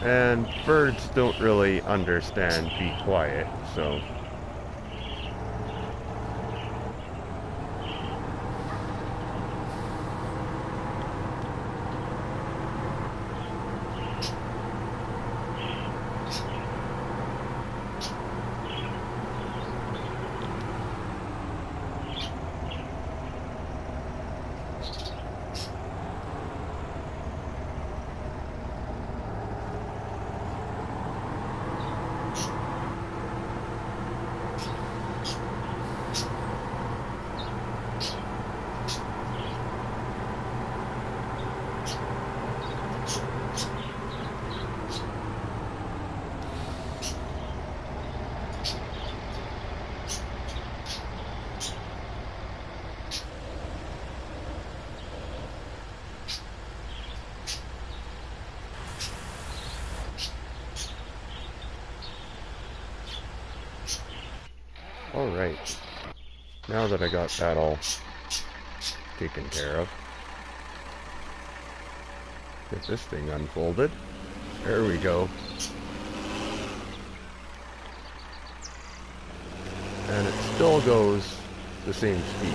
And birds don't really understand be quiet, so... Alright, now that I got that all taken care of, get this thing unfolded. There we go. And it still goes the same speed.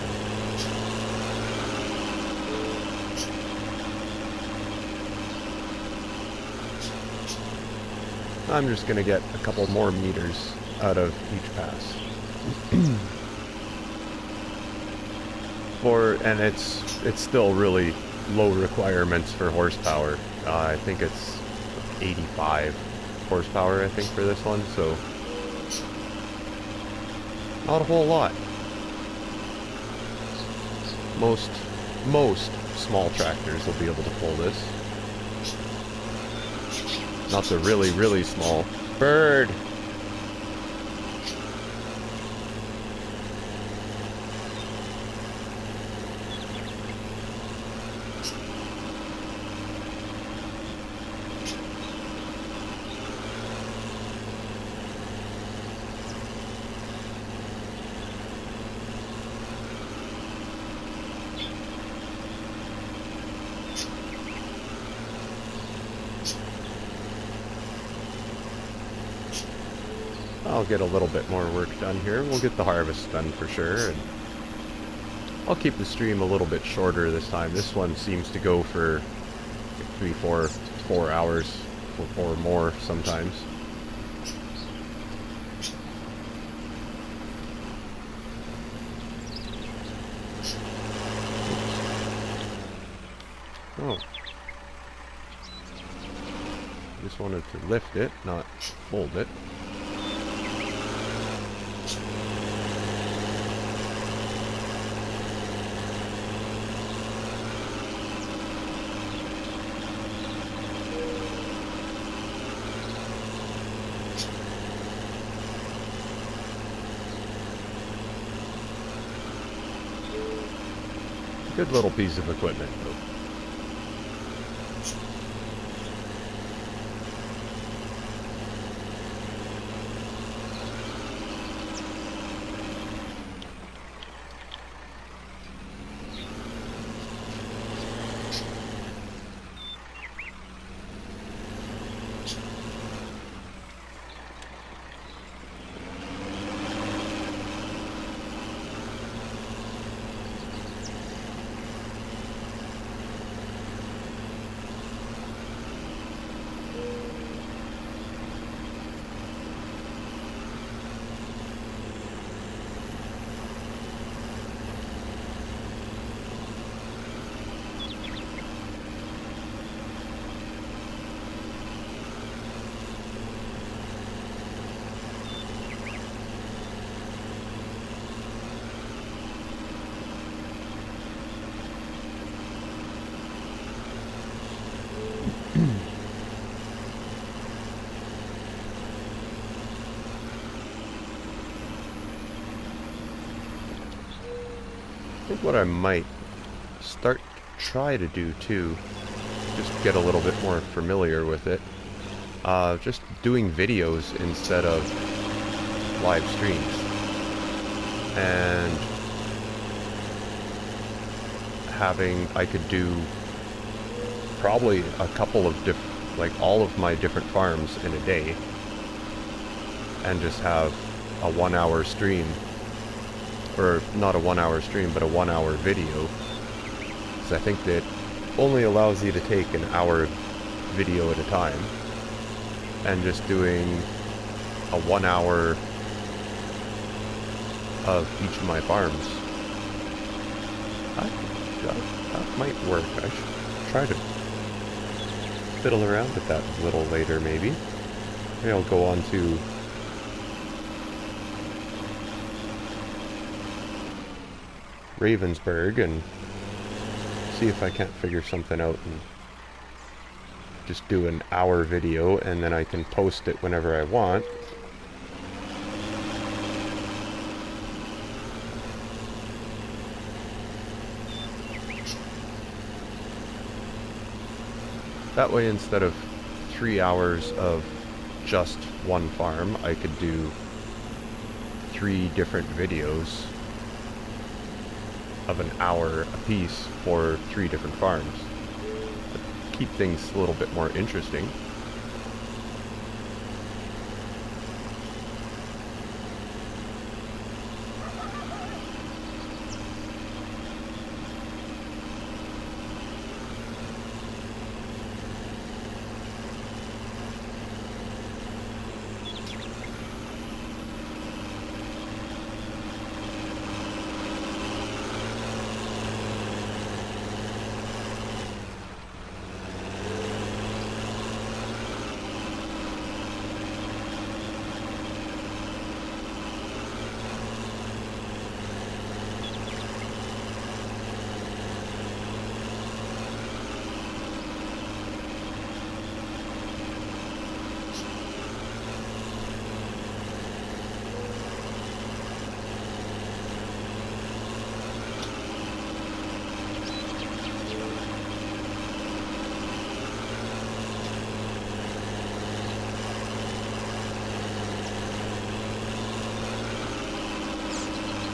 I'm just going to get a couple more meters out of each pass. And it's still really low requirements for horsepower. I think it's 85 horsepower, I think, for this one, so not a whole lot. Most small tractors will be able to pull this. Not the really, really small. Bird! I'll get a little bit more work done here. We'll get the harvest done for sure, and I'll keep the stream a little bit shorter this time. This one seems to go for 4 hours or more sometimes. Oh. Just wanted to lift it, not fold it. Good little piece of equipment, though. think what I might try to do too, just get a little bit more familiar with it. Just doing videos instead of live streams. And I could do probably a couple of like all of my different farms in a day, and just have a 1 hour stream, or not a 1 hour stream, but a 1 hour video. Because I think that only allows you to take an hour video at a time, and just doing a 1 hour of each of my farms. That might work. I should try to fiddle around with that a little later, maybe. Maybe I'll go on to Ravensburg and see if I can't figure something out and just do an hour video, and then I can post it whenever I want. That way, instead of 3 hours of just one farm, I could do 3 different videos of an hour apiece for 3 different farms. Keep things a little bit more interesting.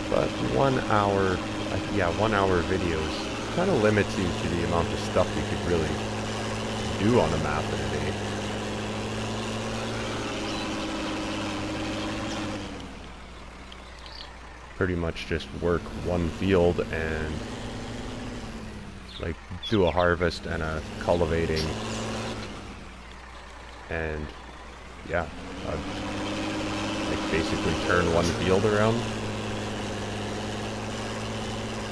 But 1 hour, yeah, 1 hour videos kind of limits you to the amount of stuff you could really do on a map in a day. Pretty much just work one field and like do a harvest and a cultivating, and yeah, like basically turn one field around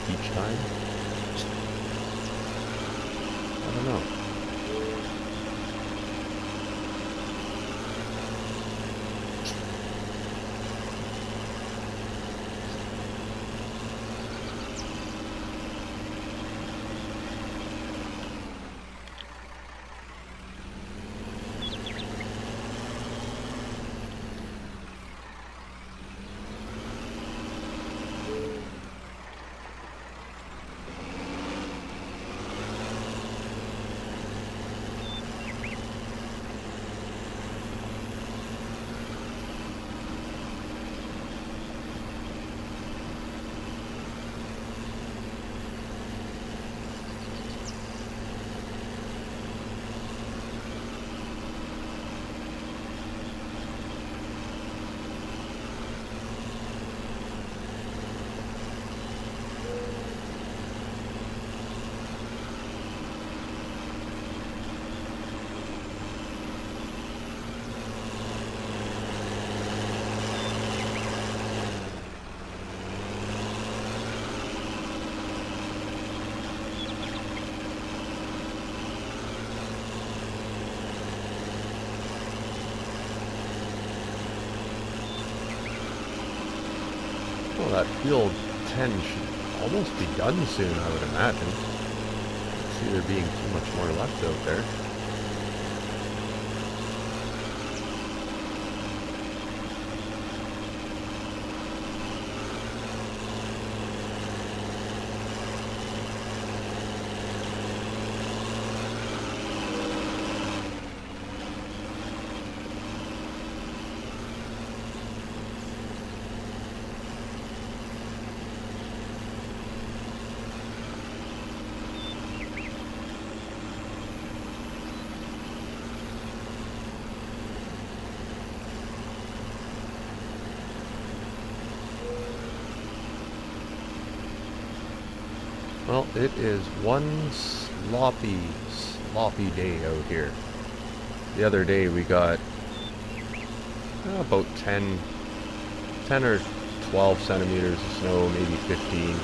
each time. I don't know. Well, that field 10 should almost be done soon, I would imagine. I see there being too much more left out there. Well, it is one sloppy day out here. The other day we got about 10 or 12 centimeters of snow, maybe 15.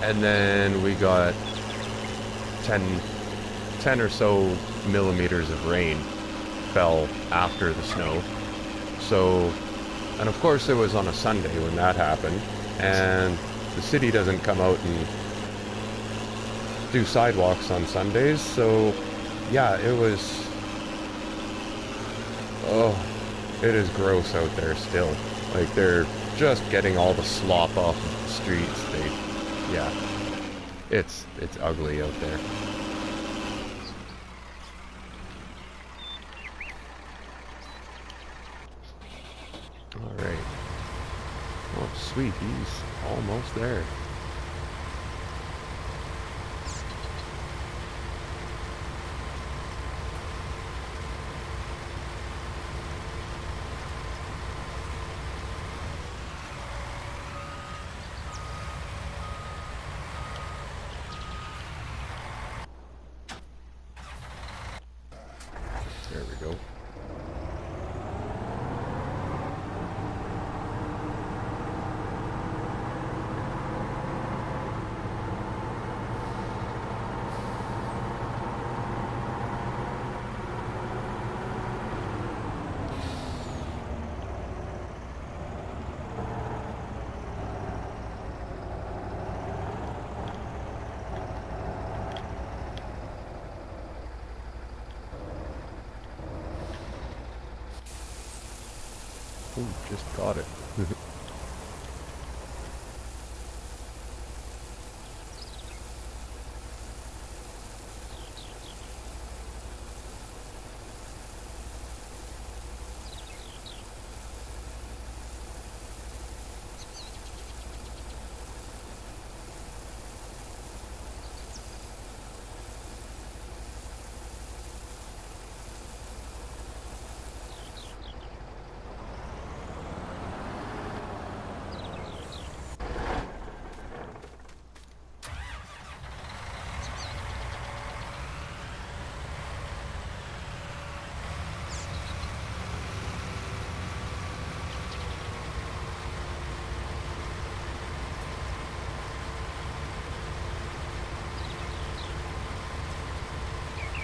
And then we got 10, 10 or so millimeters of rain fell after the snow. So, and of course it was on a Sunday when that happened. And the city doesn't come out and do sidewalks on Sundays. So, yeah, it was, oh, it is gross out there still. Like, they're just getting all the slop off of the streets. Yeah, it's ugly out there. All right. Oh, sweet, he's almost there. There we go. Ooh, just got it.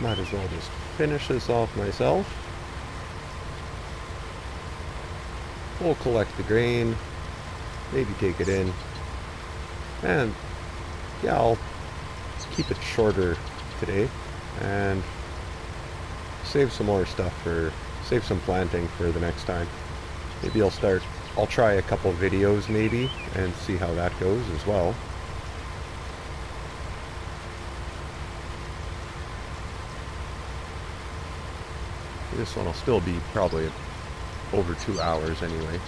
Might as well just finish this off myself. We'll collect the grain, maybe take it in, and yeah, I'll keep it shorter today and save some more stuff save some planting for the next time. Maybe I'll try a couple videos maybe and see how that goes as well. This one will still be probably over 2 hours anyway.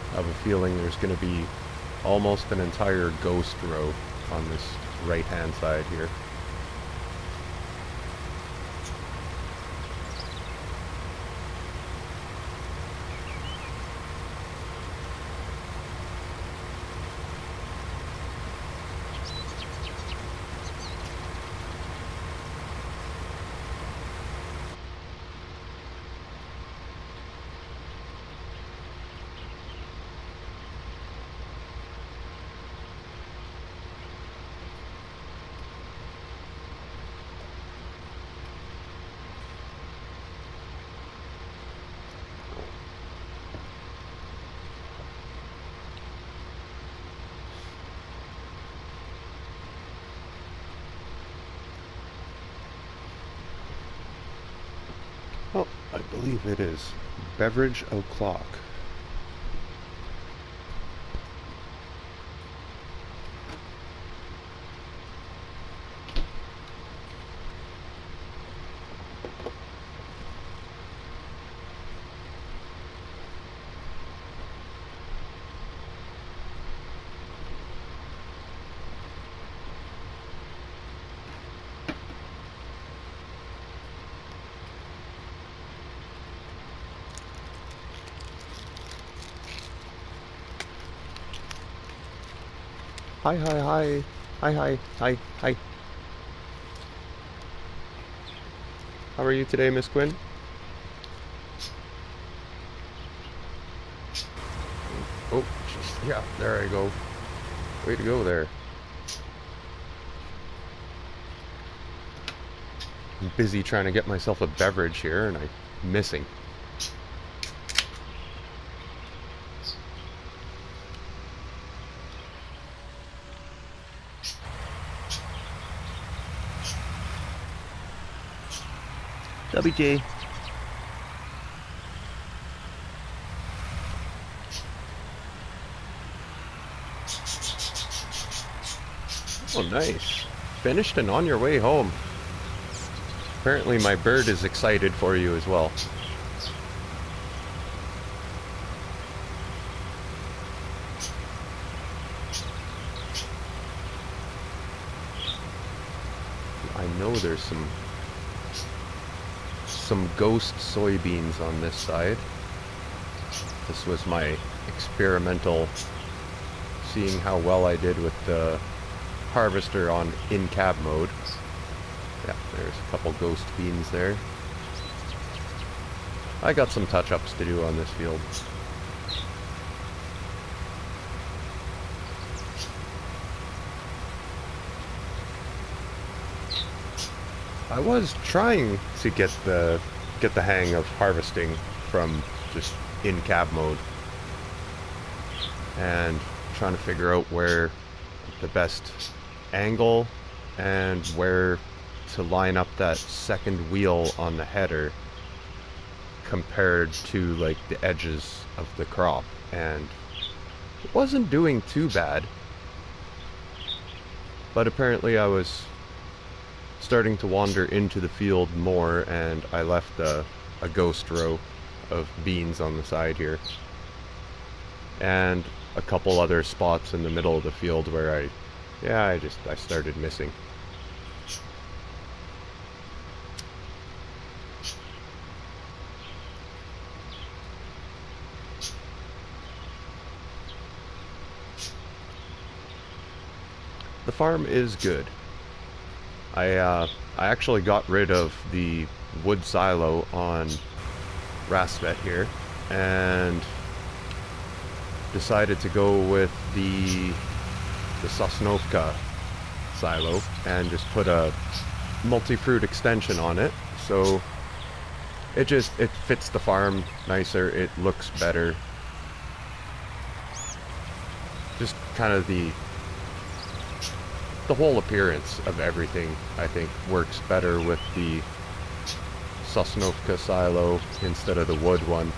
I have a feeling there's going to be almost an entire ghost row on this right hand side here. Oh, I believe it is Beverage O'Clock. Hi, hi, hi. Hi, hi, hi, hi. How are you today, Miss Quinn? Oh, jeez. Yeah, there I go. Way to go there. I'm busy trying to get myself a beverage here, and I'm missing. WJ. Oh, nice. Finished and on your way home. Apparently my bird is excited for you as well. I know there's some ghost soybeans on this side. This was my experimental, seeing how well I did with the harvester on in-cab mode. Yeah, there's a couple ghost beans there. I got some touch-ups to do on this field. I was trying to get the hang of harvesting from just in-cab mode, and trying to figure out where the best angle and where to line up that second wheel on the header compared to like the edges of the crop, and it wasn't doing too bad, but apparently I was starting to wander into the field more, and I left a ghost row of beans on the side here, and a couple other spots in the middle of the field where I started missing. The farm is good. I actually got rid of the wood silo on Rassvet here, and decided to go with the Sosnovka silo and just put a multi-fruit extension on it, so it fits the farm nicer, it looks better. Just kind of the whole appearance of everything, I think, works better with the Sosnovka silo instead of the wood one.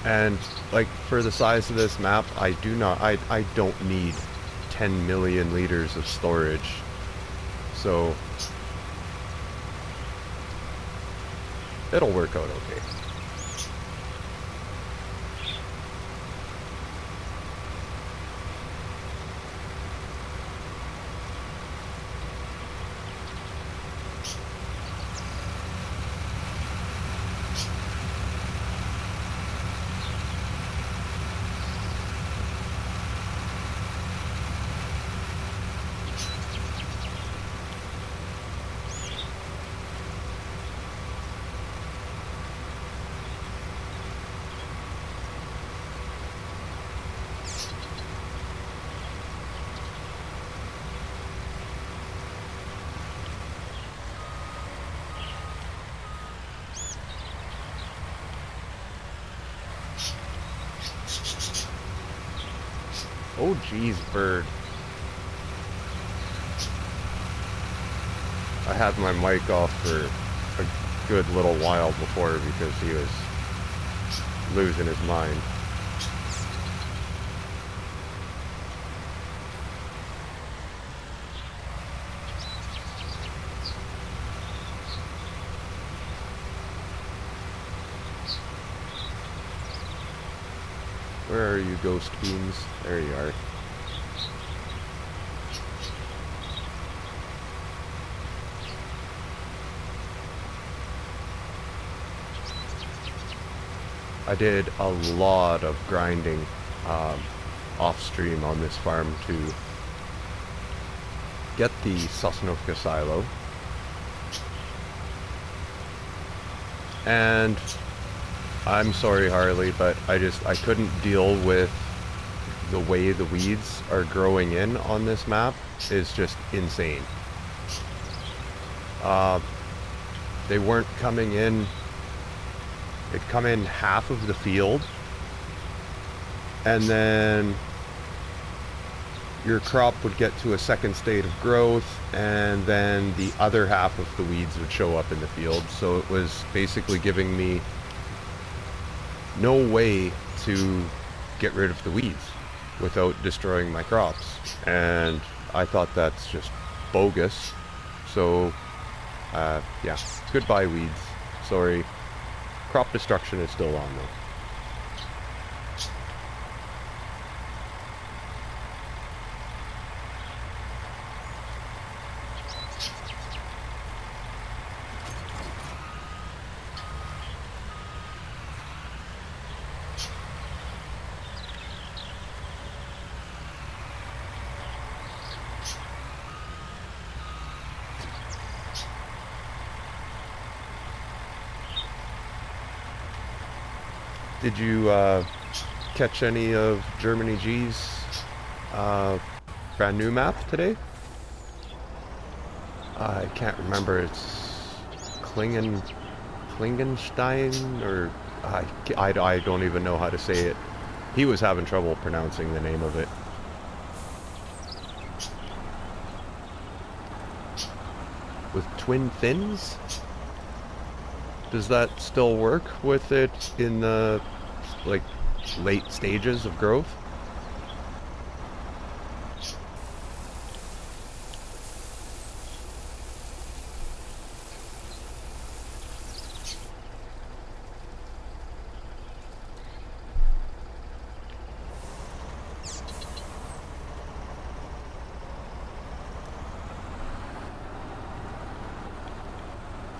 And like for the size of this map, I don't need 10 million liters of storage. So it'll work out okay. Oh geez, bird. I had my mic off for a good little while before because he was losing his mind. Where are you, ghost beans? There you are. I did a lot of grinding off stream on this farm to get the Sosnovka silo. And I'm sorry, Harley, but I couldn't deal with the way the weeds are growing in on this map. Is just insane. They weren't coming in. They'd come in half of the field, and then your crop would get to a second state of growth, and then the other half of the weeds would show up in the field. So it was basically giving me no way to get rid of the weeds without destroying my crops. And I thought that's just bogus. So, yeah, goodbye weeds. Sorry. Crop destruction is still on though. Did you catch any of Germany G's brand new map today? I can't remember. It's Klingenstein, or I don't even know how to say it. He was having trouble pronouncing the name of it. With twin fins? Does that still work with it in the like late stages of growth?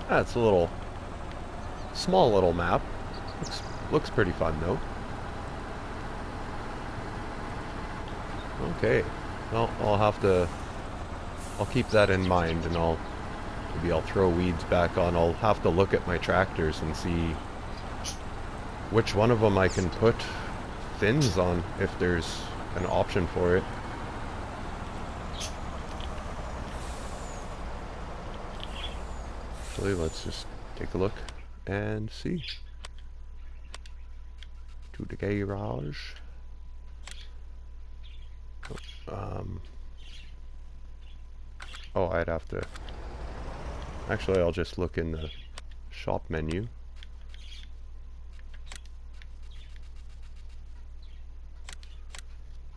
That's a little small little map. Looks pretty fun though. Okay. Well, I'll keep that in mind, and maybe I'll throw weeds back on. I'll have to look at my tractors and see which one of them I can put fins on, if there's an option for it. Actually, let's just take a look and see. To the garage. Oh, I'd have to... Actually, I'll just look in the shop menu.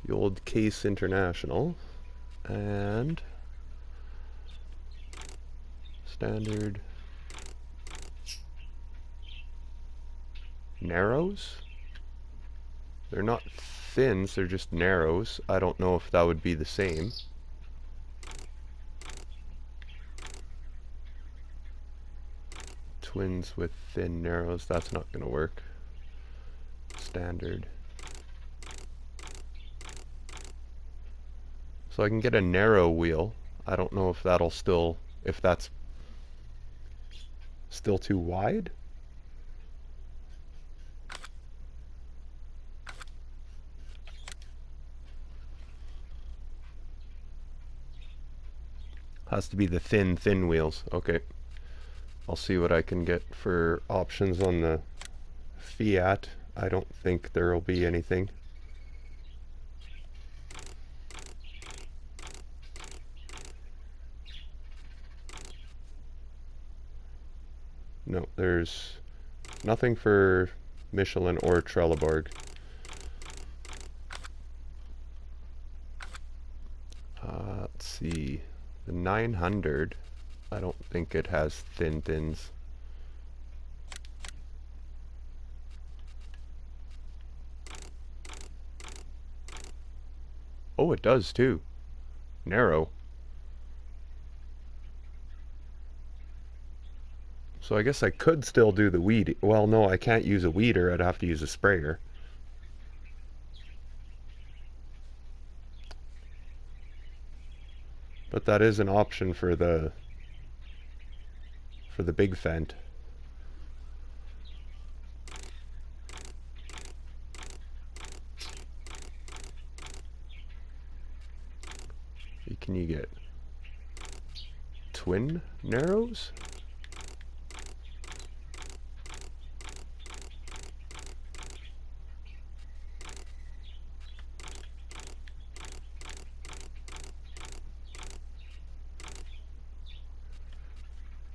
The old Case International. And... standard... narrows? They're not fins, they're just narrows. I don't know if that would be the same. Twins with thin narrows, that's not going to work. Standard. So I can get a narrow wheel. I don't know if that's still too wide. Has to be the thin wheels. Okay. I'll see what I can get for options on the Fiat. I don't think there will be anything. No, there's nothing for Michelin or Trelleborg. Let's see. The 900, I don't think it has thins. Oh, it does too. Narrow. So I guess I could still do the weed. Well, no, I can't use a weeder. I'd have to use a sprayer. But that is an option for the big Fendt. Can you get twin narrows?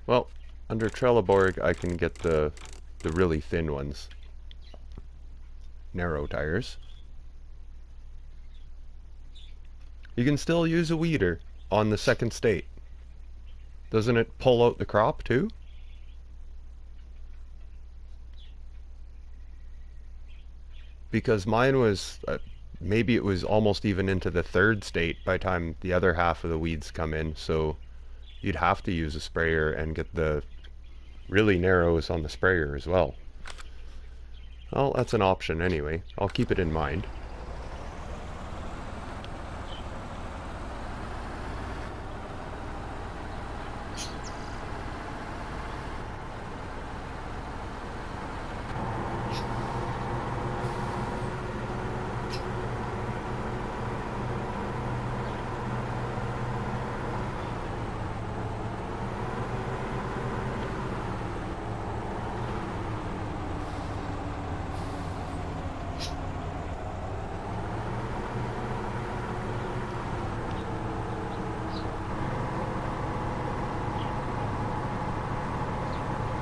Well, under Trelleborg I can get the really thin ones. Narrow tires. You can still use a weeder on the second state. Doesn't it pull out the crop too? Because mine was, maybe it was almost even into the third state by the time the other half of the weeds come in, so you'd have to use a sprayer and get the really narrows on the sprayer as well. Well, that's an option anyway. I'll keep it in mind.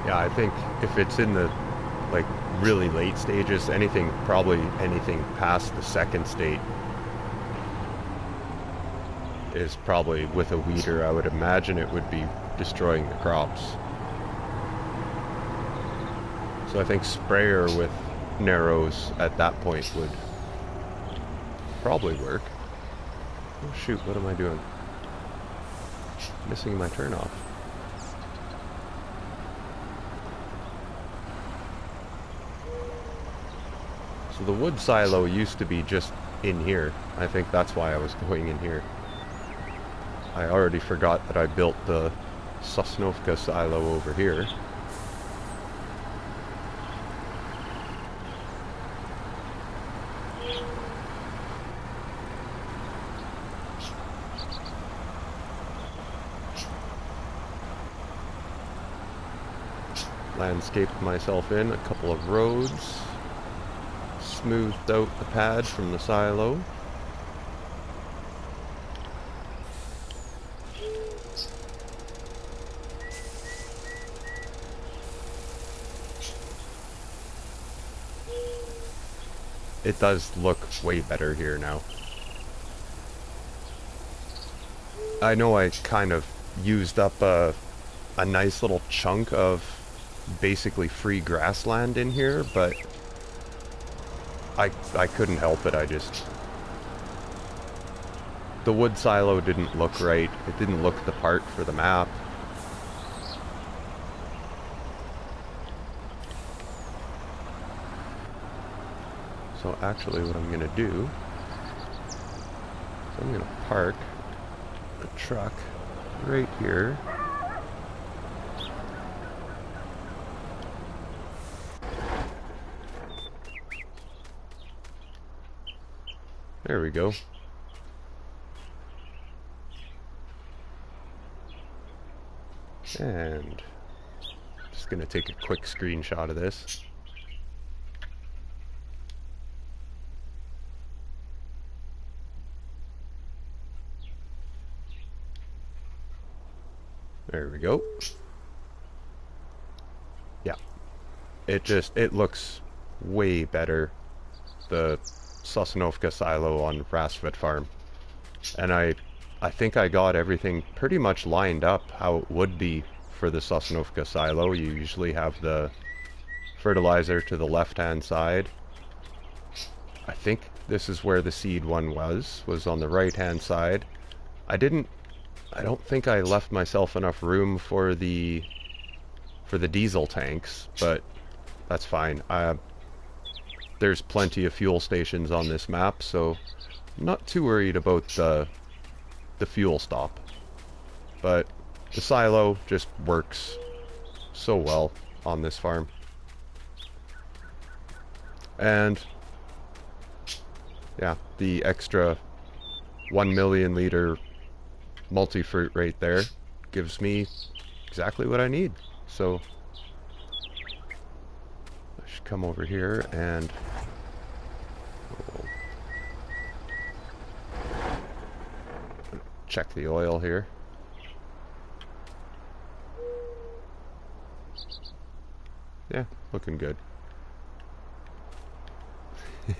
Yeah, I think if it's in the like really late stages, probably anything past the second state is probably with a weeder. I would imagine it would be destroying the crops. So I think sprayer with narrows at that point would probably work. Oh shoot, what am I doing? Missing my turnoff. So the wood silo used to be just in here. I think that's why I was going in here. I already forgot that I built the Sosnovka silo over here. Landscaped myself in a couple of roads. Smoothed out the pad from the silo. It does look way better here now. I know I kind of used up a nice little chunk of basically free grassland in here, but I couldn't help it. The wood silo didn't look right. It didn't look the part for the map. So actually what I'm going to do is I'm going to park the truck right here. There we go. And just going to take a quick screenshot of this. There we go. Yeah. It looks way better, the Sosnovka silo on Rassvet farm. And I think I got everything pretty much lined up how it would be for the Sosnovka silo. You usually have the fertilizer to the left-hand side. I think this is where the seed one was on the right-hand side. I don't think I left myself enough room for the diesel tanks, but that's fine. There's plenty of fuel stations on this map, so I'm not too worried about the fuel stop. but the silo just works so well on this farm. And yeah, the extra 1 million liter multi-fruit right there gives me exactly what I need. So I should come over here and check the oil here. Yeah, looking good.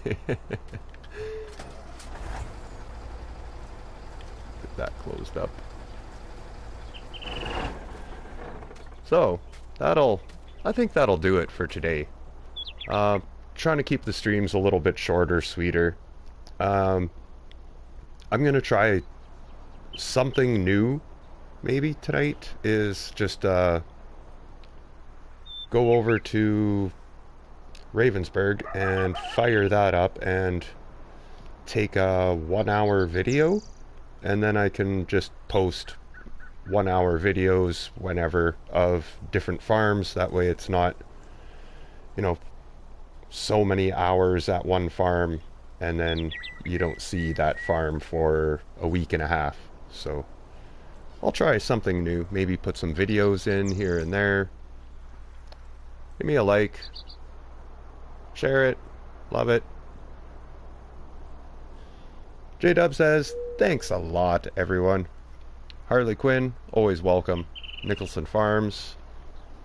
Get that closed up. So, I think that'll do it for today. Trying to keep the streams a little bit shorter, sweeter. I'm gonna try something new maybe tonight, is just go over to Ravensburg and fire that up and take a 1 hour video, and then I can just post 1 hour videos whenever of different farms. That way it's not, you know, so many hours at one farm and then you don't see that farm for a week and a half. So I'll try something new, maybe put some videos in here and there. Give me a like, share it, love it. J-Dub says, thanks a lot, everyone. Harley Quinn, always welcome. Nicholson Farms,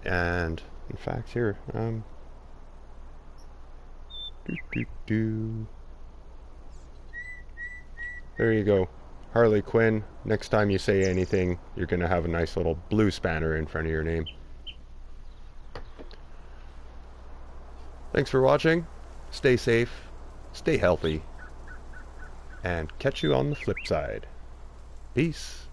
and in fact here, there you go. Harley Quinn, next time you say anything, you're gonna have a nice little blue spanner in front of your name. Thanks for watching. Stay safe, stay healthy, and catch you on the flip side. Peace.